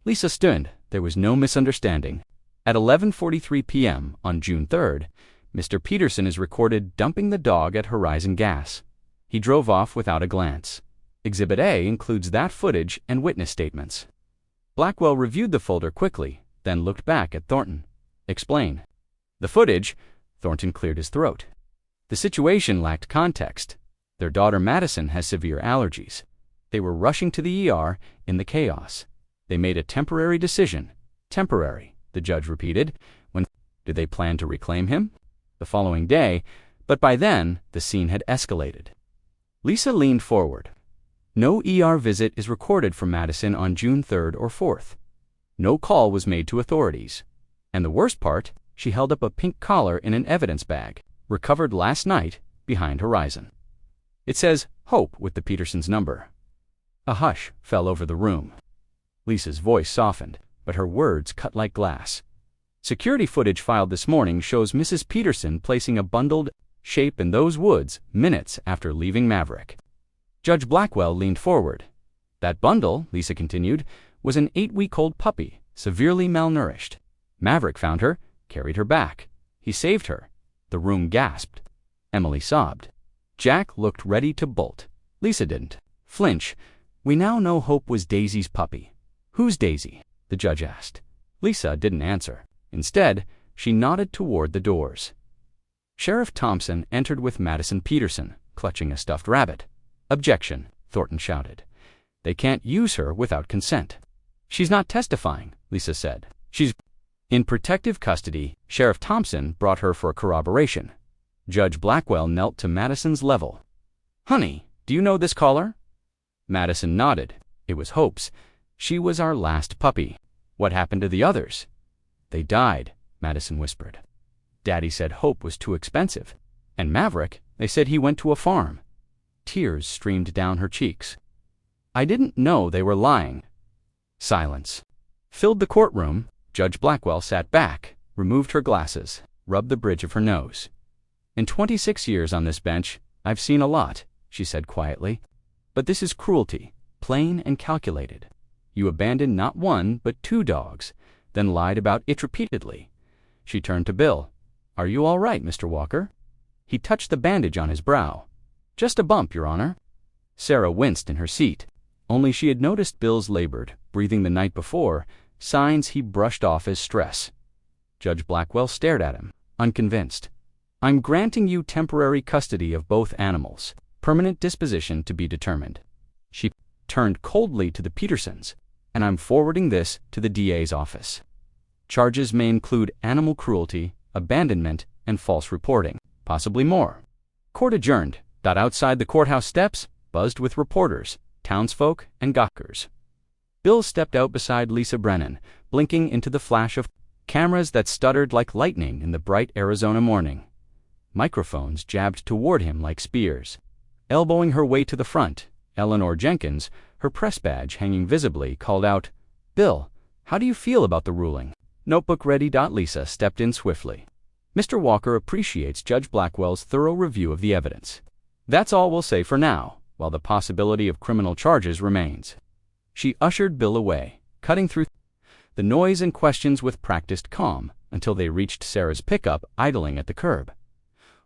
Lisa stood. There was no misunderstanding. At 11:43 p.m. on June 3rd, Mr. Peterson is recorded dumping the dog at Horizon Gas. He drove off without a glance. Exhibit A includes that footage and witness statements. Blackwell reviewed the folder quickly, then looked back at Thornton. Explain. The footage, Thornton cleared his throat. The situation lacked context. Their daughter Madison has severe allergies. They were rushing to the ER in the chaos. They made a temporary decision. Temporary, the judge repeated. When did they plan to reclaim him? The following day, but by then, the scene had escalated. Lisa leaned forward. No ER visit is recorded from Madison on June 3rd or 4th. No call was made to authorities. And the worst part, she held up a pink collar in an evidence bag, recovered last night behind Horizon. It says Hope with the Petersons' number. A hush fell over the room. Lisa's voice softened, but her words cut like glass. Security footage filed this morning shows Mrs. Peterson placing a bundled shape in those woods minutes after leaving Maverick. Judge Blackwell leaned forward. That bundle, Lisa continued, was an 8-week-old puppy, severely malnourished. Maverick found her, carried her back. He saved her. The room gasped. Emily sobbed. Jack looked ready to bolt. Lisa didn't flinch. We now know Hope was Daisy's puppy. Who's Daisy? The judge asked. Lisa didn't answer. Instead, she nodded toward the doors. Sheriff Thompson entered with Madison Peterson, clutching a stuffed rabbit. Objection, Thornton shouted. They can't use her without consent. She's not testifying, Lisa said. She's in protective custody. Sheriff Thompson brought her for corroboration. Judge Blackwell knelt to Madison's level. Honey, do you know this caller? Madison nodded. It was Hope's. She was our last puppy. What happened to the others? They died, Madison whispered. Daddy said Hope was too expensive. And Maverick, they said he went to a farm. Tears streamed down her cheeks. I didn't know they were lying. Silence filled the courtroom. Judge Blackwell sat back, removed her glasses, rubbed the bridge of her nose. In 26 years on this bench, I've seen a lot, she said quietly. But this is cruelty, plain and calculated. You abandoned not one, but 2 dogs, then lied about it repeatedly. She turned to Bill. Are you all right, Mr. Walker? He touched the bandage on his brow. Just a bump, Your Honor. Sarah winced in her seat. Only she had noticed Bill's labored breathing the night before, signs he brushed off as stress. Judge Blackwell stared at him, unconvinced. I'm granting you temporary custody of both animals, permanent disposition to be determined. She turned coldly to the Petersons, and I'm forwarding this to the DA's office. Charges may include animal cruelty, abandonment, and false reporting, possibly more. Court adjourned. Outside the courthouse steps buzzed with reporters, townsfolk, and gawkers. Bill stepped out beside Lisa Brennan, blinking into the flash of cameras that stuttered like lightning in the bright Arizona morning. Microphones jabbed toward him like spears. Elbowing her way to the front, Eleanor Jenkins, her press badge hanging visibly, called out, Bill, how do you feel about the ruling? Notebook ready. Lisa stepped in swiftly. Mr. Walker appreciates Judge Blackwell's thorough review of the evidence. That's all we'll say for now, while the possibility of criminal charges remains. She ushered Bill away, cutting through the noise and questions with practiced calm until they reached Sarah's pickup idling at the curb.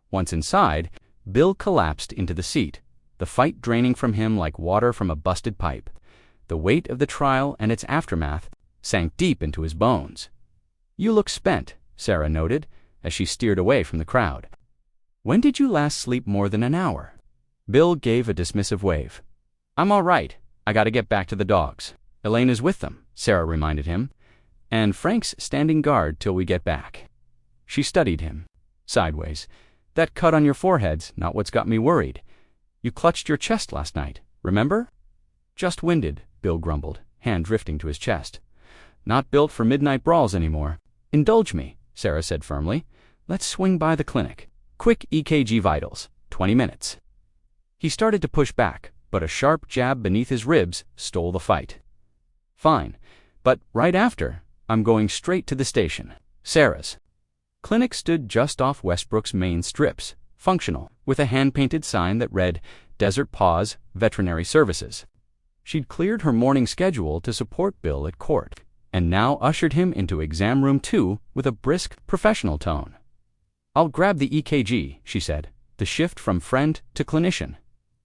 Once inside, Bill collapsed into the seat, the fight draining from him like water from a busted pipe. The weight of the trial and its aftermath sank deep into his bones. You look spent, Sarah noted, as she steered away from the crowd. When did you last sleep more than an hour? Bill gave a dismissive wave. I'm all right. I gotta get back to the dogs. Elaine is with them, Sarah reminded him. And Frank's standing guard till we get back. She studied him, sideways. That cut on your forehead's not what's got me worried. You clutched your chest last night, remember? Just winded, Bill grumbled, hand drifting to his chest. Not built for midnight brawls anymore. Indulge me, Sarah said firmly. Let's swing by the clinic. Quick EKG vitals, 20 minutes. He started to push back, but a sharp jab beneath his ribs stole the fight. Fine, but right after, I'm going straight to the station. Sarah's clinic stood just off Westbrook's main strips, functional, with a hand-painted sign that read, Desert Paws, Veterinary Services. She'd cleared her morning schedule to support Bill at court, and now ushered him into exam room 2 with a brisk, professional tone. I'll grab the EKG, she said, the shift from friend to clinician.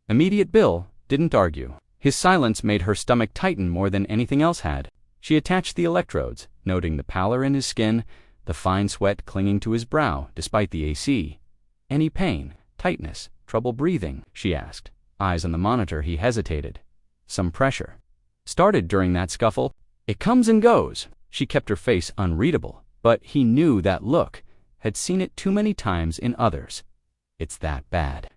Immediate Bill didn't argue. His silence made her stomach tighten more than anything else had. She attached the electrodes, noting the pallor in his skin, the fine sweat clinging to his brow despite the AC. Any pain, tightness, trouble breathing, she asked. Eyes on the monitor, he hesitated. Some pressure. Started during that scuffle. It comes and goes. She kept her face unreadable, but he knew that look, had seen it too many times in others. It's that bad.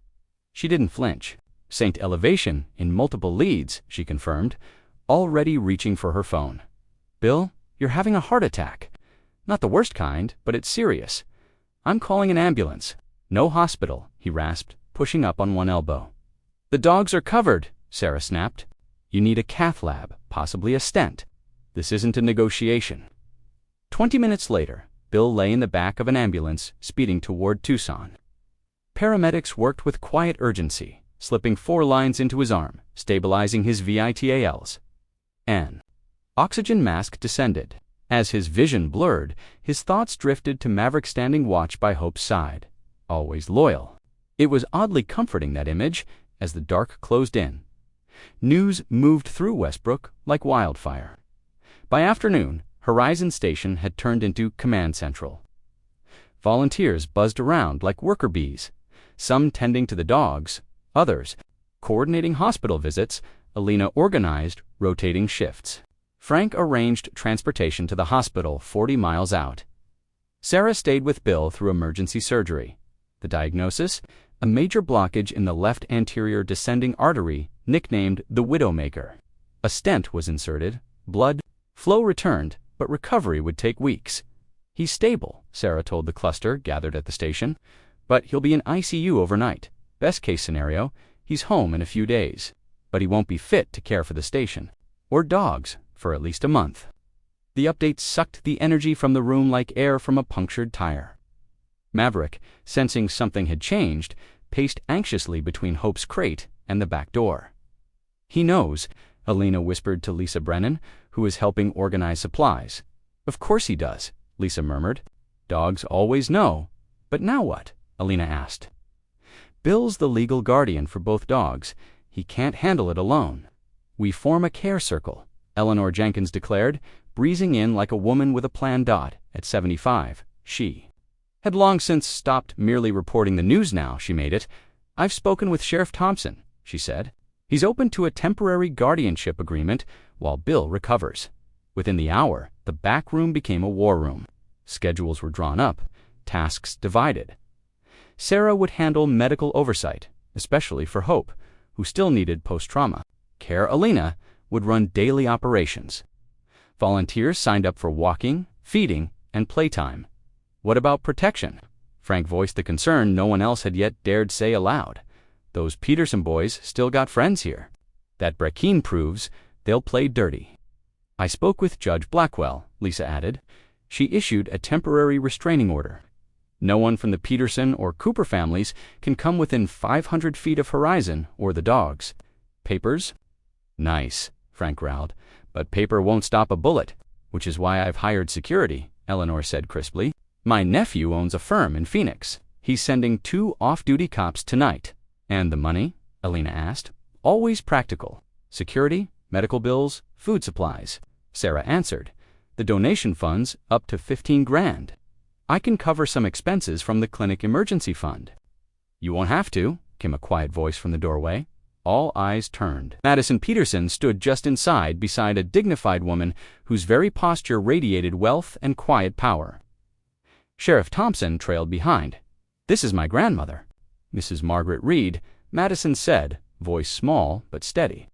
She didn't flinch. Saint elevation in multiple leads, she confirmed, already reaching for her phone. Bill, you're having a heart attack. Not the worst kind, but it's serious. I'm calling an ambulance. No hospital, he rasped, pushing up on one elbow. The dogs are covered, Sarah snapped. You need a cath lab, possibly a stent. This isn't a negotiation. 20 minutes later, Bill lay in the back of an ambulance speeding toward Tucson. Paramedics worked with quiet urgency, slipping 4 lines into his arm, stabilizing his vitals. An oxygen mask descended. As his vision blurred, his thoughts drifted to Maverick standing watch by Hope's side, always loyal. It was oddly comforting, that image, as the dark closed in. News moved through Westbrook like wildfire. By afternoon, Horizon Station had turned into command central. Volunteers buzzed around like worker bees, some tending to the dogs, others coordinating hospital visits. Alina organized rotating shifts. Frank arranged transportation to the hospital 40 miles out. Sarah stayed with Bill through emergency surgery. The diagnosis? A major blockage in the left anterior descending artery, nicknamed the Widowmaker. A stent was inserted, blood flow returned, but recovery would take weeks. He's stable, Sarah told the cluster gathered at the station, but he'll be in ICU overnight. Best case scenario, he's home in a few days. But he won't be fit to care for the station, or dogs, for at least a month. The update sucked the energy from the room like air from a punctured tire. Maverick, sensing something had changed, paced anxiously between Hope's crate and the back door. He knows, Alina whispered to Lisa Brennan, who was helping organize supplies. Of course he does, Lisa murmured. Dogs always know. But now what? Alina asked. Bill's the legal guardian for both dogs. He can't handle it alone. We form a care circle, Eleanor Jenkins declared, breezing in like a woman with a plan. At 75, she had long since stopped merely reporting the news now, she made it. I've spoken with Sheriff Thompson, she said. He's open to a temporary guardianship agreement while Bill recovers. Within the hour, the back room became a war room. Schedules were drawn up, tasks divided. Sarah would handle medical oversight, especially for Hope, who still needed post-trauma care. Alina would run daily operations. Volunteers signed up for walking, feeding, and playtime. What about protection? Frank voiced the concern no one else had yet dared say aloud. Those Peterson boys still got friends here. That Brekeen proves they'll play dirty. I spoke with Judge Blackwell, Lisa added. She issued a temporary restraining order. No one from the Peterson or Cooper families can come within 500 feet of Horizon or the dogs. Papers? Nice, Frank growled. But paper won't stop a bullet, which is why I've hired security, Eleanor said crisply. My nephew owns a firm in Phoenix. He's sending 2 off-duty cops tonight. And the money? Alina asked. Always practical. Security, medical bills, food supplies. Sarah answered. The donation funds up to 15 grand. I can cover some expenses from the clinic emergency fund. You won't have to, came a quiet voice from the doorway. All eyes turned. Madison Peterson stood just inside beside a dignified woman whose very posture radiated wealth and quiet power. Sheriff Thompson trailed behind. This is my grandmother, Mrs. Margaret Reed, Madison said, voice small but steady.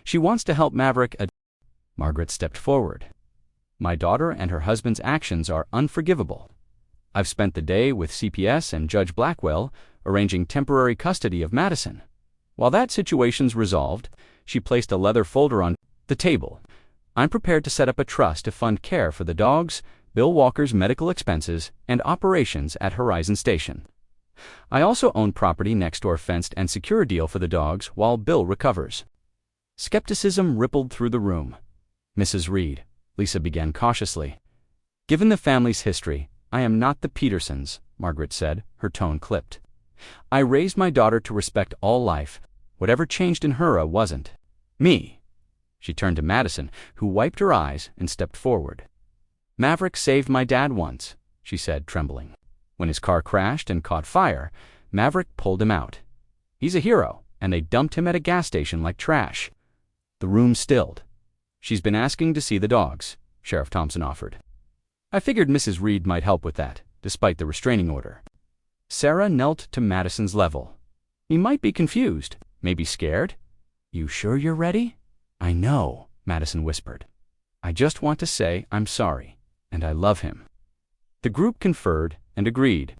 She wants to help Maverick. Margaret stepped forward. My daughter and her husband's actions are unforgivable. I've spent the day with CPS and Judge Blackwell arranging temporary custody of Madison. While that situation's resolved, she placed a leather folder on the table. I'm prepared to set up a trust to fund care for the dogs, Bill Walker's medical expenses, and operations at Horizon Station. I also own property next door, fenced and secure deal for the dogs while Bill recovers." Skepticism rippled through the room. "Mrs. Reed," Lisa began cautiously. "Given the family's history, I am not the Petersons," Margaret said, her tone clipped. "I raised my daughter to respect all life. Whatever changed in her wasn't me." She turned to Madison, who wiped her eyes and stepped forward. "Maverick saved my dad once," she said, trembling. "When his car crashed and caught fire, Maverick pulled him out. He's a hero, and they dumped him at a gas station like trash." The room stilled. "She's been asking to see the dogs," Sheriff Thompson offered. "I figured Mrs. Reed might help with that, despite the restraining order." Sarah knelt to Madison's level. "He might be confused, maybe scared. You sure you're ready?" "I know," Madison whispered. "I just want to say I'm sorry, and I love him." The group conferred and agreed.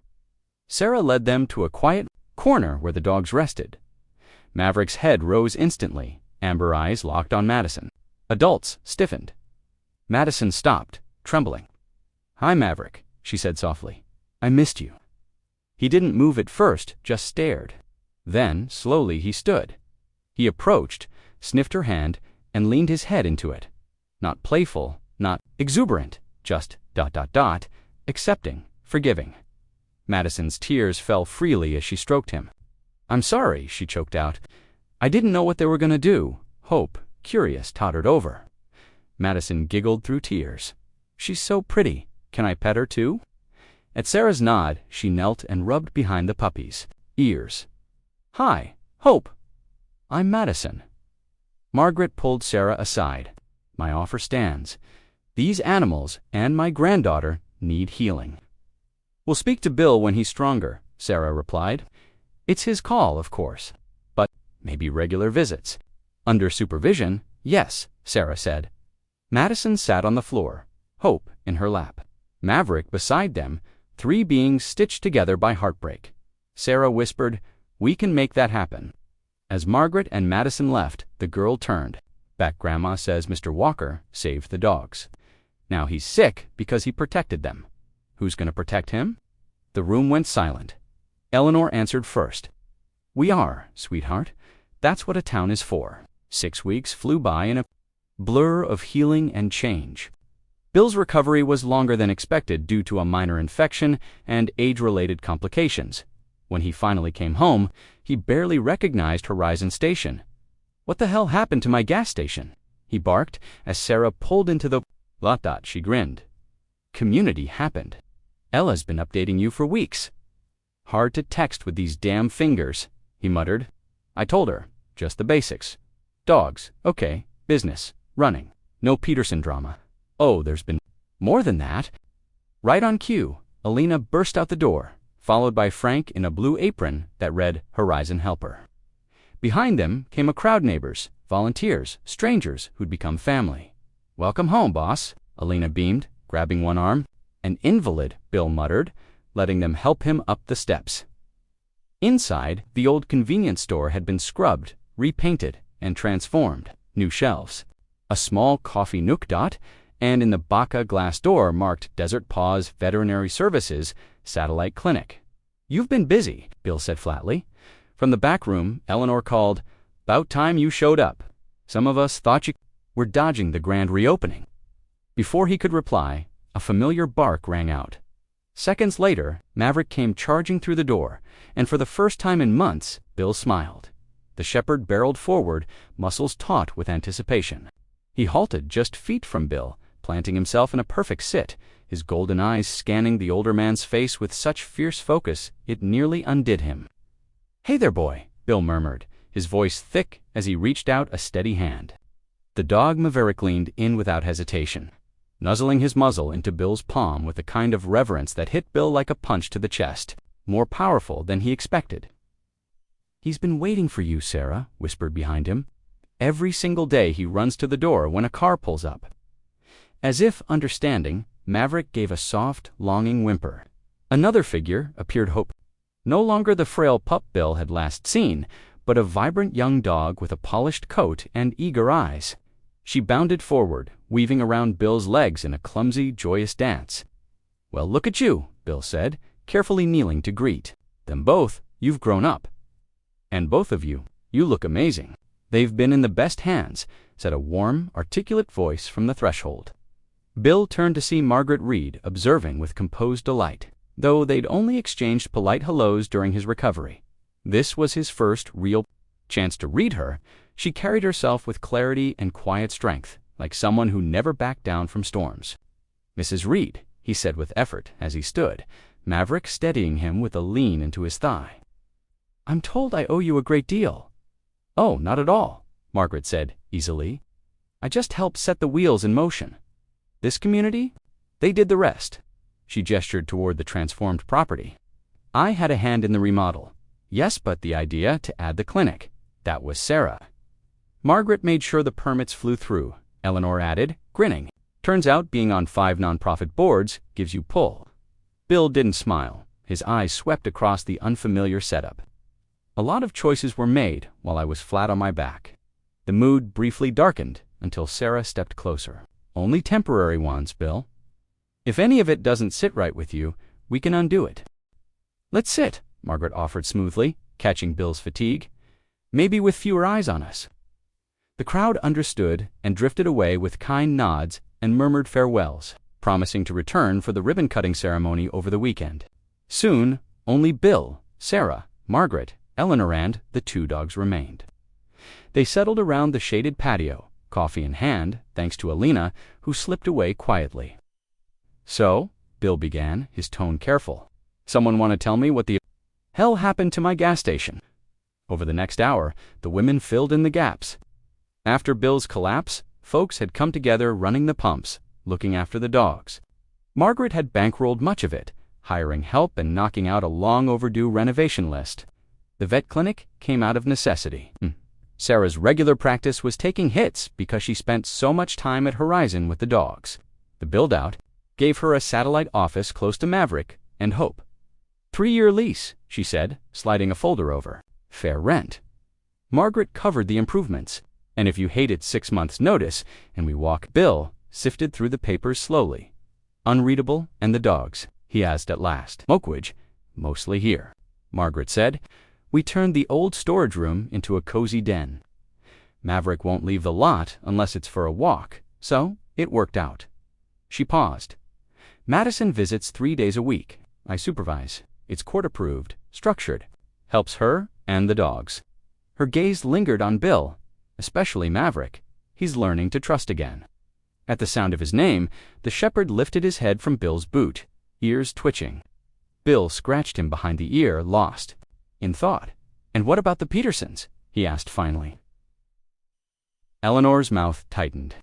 Sarah led them to a quiet corner where the dogs rested. Maverick's head rose instantly, amber eyes locked on Madison. Adults stiffened. Madison stopped, trembling. "Hi, Maverick," she said softly. "I missed you." He didn't move at first, just stared. Then, slowly, he stood. He approached, sniffed her hand, and leaned his head into it. Not playful, not exuberant, just ... accepting, forgiving. Madison's tears fell freely as she stroked him. "I'm sorry," she choked out. "I didn't know what they were going to do." Hope, curious, tottered over. Madison giggled through tears. "She's so pretty. Can I pet her too?" At Sarah's nod, she knelt and rubbed behind the puppy's ears. "Hi, Hope. I'm Madison." Margaret pulled Sarah aside. "My offer stands. These animals and my granddaughter need healing." "We'll speak to Bill when he's stronger," Sarah replied. "It's his call, of course. But maybe regular visits." "Under supervision, yes," Sarah said. Madison sat on the floor, Hope in her lap. Maverick beside them, three beings stitched together by heartbreak. Sarah whispered, "We can make that happen." As Margaret and Madison left, the girl turned. "Back Grandma says Mr. Walker saved the dogs. Now he's sick because he protected them. Who's going to protect him?" The room went silent. Eleanor answered first. "We are, sweetheart. That's what a town is for." 6 weeks flew by in a blur of healing and change. Bill's recovery was longer than expected due to a minor infection and age-related complications. When he finally came home, he barely recognized Horizon Station. "What the hell happened to my gas station?" he barked as Sarah pulled into the lot. She grinned. "Community happened. Ella's been updating you for weeks." "Hard to text with these damn fingers," he muttered. "I told her, just the basics. Dogs, okay, business, running, no Peterson drama. Oh, there's been more than that." Right on cue, Alina burst out the door, followed by Frank in a blue apron that read Horizon Helper. Behind them came a crowd, neighbors, volunteers, strangers who'd become family. "Welcome home, boss," Alina beamed, grabbing one arm. "An invalid," Bill muttered, letting them help him up the steps. Inside, the old convenience store had been scrubbed, repainted, and transformed. New shelves, a small coffee nook, and in the Baca glass door marked Desert Paws Veterinary Services Satellite Clinic. "You've been busy," Bill said flatly. From the back room, Eleanor called, "'Bout time you showed up. Some of us thought you were dodging the grand reopening." Before he could reply, a familiar bark rang out. Seconds later, Maverick came charging through the door, and for the first time in months, Bill smiled. The shepherd barreled forward, muscles taut with anticipation. He halted just feet from Bill, planting himself in a perfect sit, his golden eyes scanning the older man's face with such fierce focus it nearly undid him. "Hey there, boy," Bill murmured, his voice thick as he reached out a steady hand. The dog Maverick leaned in without hesitation, nuzzling his muzzle into Bill's palm with a kind of reverence that hit Bill like a punch to the chest, more powerful than he expected. "He's been waiting for you," Sarah whispered behind him. "Every single day he runs to the door when a car pulls up." As if understanding, Maverick gave a soft, longing whimper. Another figure appeared, Hope. No longer the frail pup Bill had last seen, but a vibrant young dog with a polished coat and eager eyes. She bounded forward, weaving around Bill's legs in a clumsy, joyous dance. "Well, look at you," Bill said, carefully kneeling to greet them both. "You've grown up. And both of you, you look amazing." "They've been in the best hands," said a warm, articulate voice from the threshold. Bill turned to see Margaret Reed observing with composed delight, though they'd only exchanged polite hellos during his recovery. This was his first real chance to read her. She carried herself with clarity and quiet strength, like someone who never backed down from storms. "Mrs. Reed," he said with effort as he stood, Maverick steadying him with a lean into his thigh. "I'm told I owe you a great deal." "Oh, not at all," Margaret said easily. "I just helped set the wheels in motion. This community? They did the rest." She gestured toward the transformed property. "I had a hand in the remodel. Yes, but the idea to add the clinic, that was Sarah." Margaret made sure the permits flew through, Eleanor added, grinning. "Turns out being on 5 nonprofit boards gives you pull." Bill didn't smile. His eyes swept across the unfamiliar setup. "A lot of choices were made while I was flat on my back." The mood briefly darkened until Sarah stepped closer. "Only temporary ones, Bill. If any of it doesn't sit right with you, we can undo it." "Let's sit," Margaret offered smoothly, catching Bill's fatigue. "Maybe with fewer eyes on us." The crowd understood and drifted away with kind nods and murmured farewells, promising to return for the ribbon-cutting ceremony over the weekend. Soon, only Bill, Sarah, Margaret, Eleanor and the 2 dogs remained. They settled around the shaded patio, coffee in hand, thanks to Alina, who slipped away quietly. "So," Bill began, his tone careful, "someone want to tell me what the hell happened to my gas station?" Over the next hour, the women filled in the gaps. After Bill's collapse, folks had come together running the pumps, looking after the dogs. Margaret had bankrolled much of it, hiring help and knocking out a long-overdue renovation list. The vet clinic came out of necessity. Sarah's regular practice was taking hits because she spent so much time at Horizon with the dogs. The build-out gave her a satellite office close to Maverick and Hope. 3-year lease, she said, sliding a folder over. Fair rent. Margaret covered the improvements, and if you hated 6 months' notice, and we walk. Bill sifted through the papers slowly. "Unreadable, and the dogs?" he asked at last. "Mokwidge, mostly here," Margaret said. "We turned the old storage room into a cozy den. Maverick won't leave the lot unless it's for a walk, so it worked out." She paused. "Madison visits 3 days a week. I supervise. It's court-approved, structured. Helps her and the dogs." Her gaze lingered on Bill, especially Maverick. He's learning to trust again. At the sound of his name, the shepherd lifted his head from Bill's boot, ears twitching. Bill scratched him behind the ear, lost in thought. "And what about the Petersons?" he asked finally. Eleanor's mouth tightened.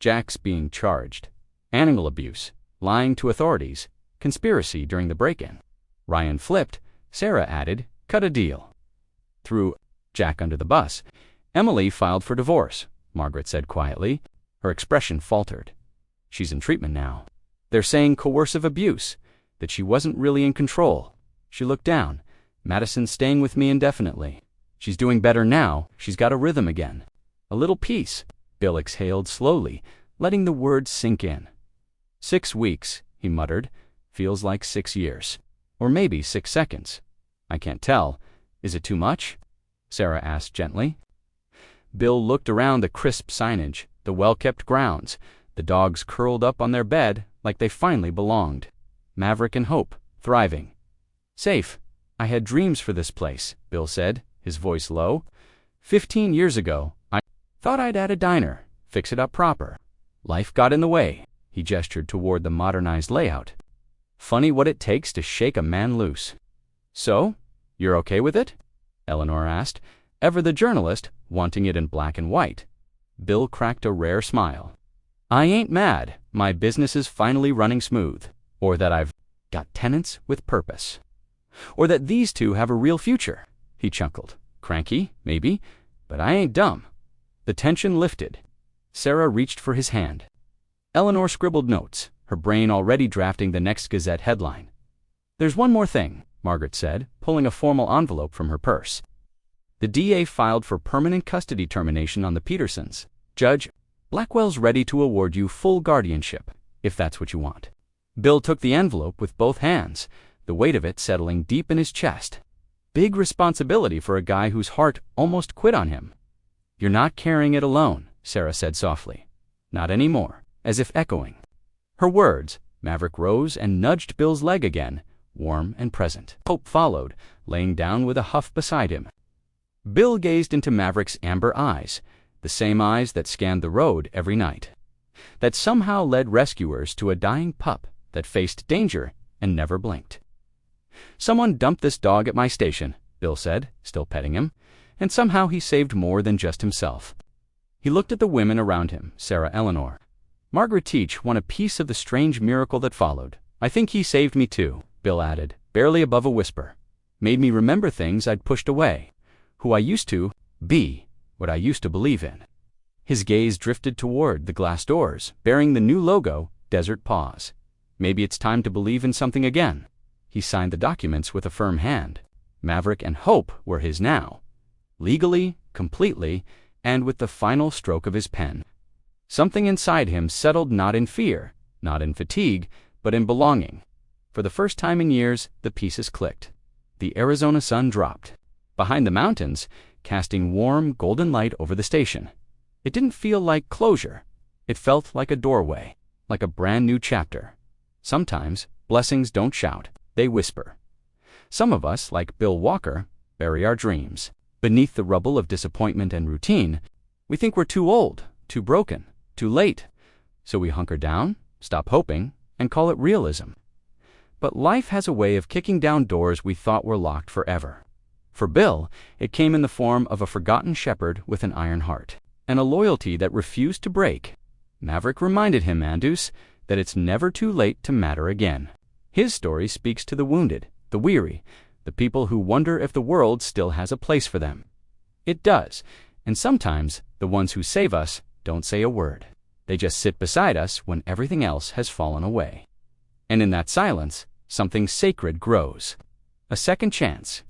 Jack's being charged. Animal abuse, lying to authorities, conspiracy during the break-in. Ryan flipped. Sarah added, "Cut a deal." Threw Jack under the bus. "Emily filed for divorce," Margaret said quietly. Her expression faltered. "She's in treatment now. They're saying coercive abuse, that she wasn't really in control." She looked down. "Madison's staying with me indefinitely. She's doing better now. She's got a rhythm again. A little peace." Bill exhaled slowly, letting the words sink in. 6 weeks, he muttered. "Feels like 6 years. Or maybe 6 seconds. I can't tell. Is it too much?" Sarah asked gently. Bill looked around the crisp signage, the well-kept grounds, the dogs curled up on their bed like they finally belonged. Maverick and Hope, thriving. "Safe. I had dreams for this place," Bill said, his voice low. 15 years ago, I thought I'd add a diner, fix it up proper. Life got in the way." He gestured toward the modernized layout. "Funny what it takes to shake a man loose." "So, you're okay with it?" Eleanor asked, ever the journalist, wanting it in black and white. Bill cracked a rare smile. "I ain't mad. My business is finally running smooth. Or that I've got tenants with purpose. Or that these two have a real future." He chuckled. "Cranky, maybe, but I ain't dumb." The tension lifted. Sarah reached for his hand. Eleanor scribbled notes, her brain already drafting the next Gazette headline. "There's one more thing," Margaret said, pulling a formal envelope from her purse. "The DA filed for permanent custody termination on the Petersons. Judge Blackwell's ready to award you full guardianship, if that's what you want. Bill took the envelope with both hands, the weight of it settling deep in his chest. Big responsibility for a guy whose heart almost quit on him. "You're not carrying it alone," Sarah said softly. "Not anymore," as if echoing her words. Maverick rose and nudged Bill's leg again, warm and present. Hope followed, laying down with a huff beside him. Bill gazed into Maverick's amber eyes, the same eyes that scanned the road every night, that somehow led rescuers to a dying pup that faced danger and never blinked. "Someone dumped this dog at my station," Bill said, still petting him, and somehow he saved more than just himself. He looked at the women around him, Sarah Eleanor. Margaret Teach won a piece of the strange miracle that followed. "I think he saved me too," Bill added, barely above a whisper. "Made me remember things I'd pushed away, who I used to be, what I used to believe in." His gaze drifted toward the glass doors, bearing the new logo, Desert Paws. "Maybe it's time to believe in something again." He signed the documents with a firm hand. Maverick and Hope were his now, legally, completely, and with the final stroke of his pen. Something inside him settled, not in fear, not in fatigue, but in belonging. For the first time in years, the pieces clicked. The Arizona sun dropped behind the mountains, casting warm, golden light over the station. It didn't feel like closure. It felt like a doorway, like a brand new chapter. Sometimes blessings don't shout, they whisper. Some of us, like Bill Walker, bury our dreams. Beneath the rubble of disappointment and routine, we think we're too old, too broken, too late. So we hunker down, stop hoping, and call it realism. But life has a way of kicking down doors we thought were locked forever. For Bill, it came in the form of a forgotten shepherd with an iron heart, and a loyalty that refused to break. Maverick reminded him, Andus, that it's never too late to matter again. His story speaks to the wounded, the weary, the people who wonder if the world still has a place for them. It does, and sometimes the ones who save us don't say a word. They just sit beside us when everything else has fallen away. And in that silence, something sacred grows. A second chance.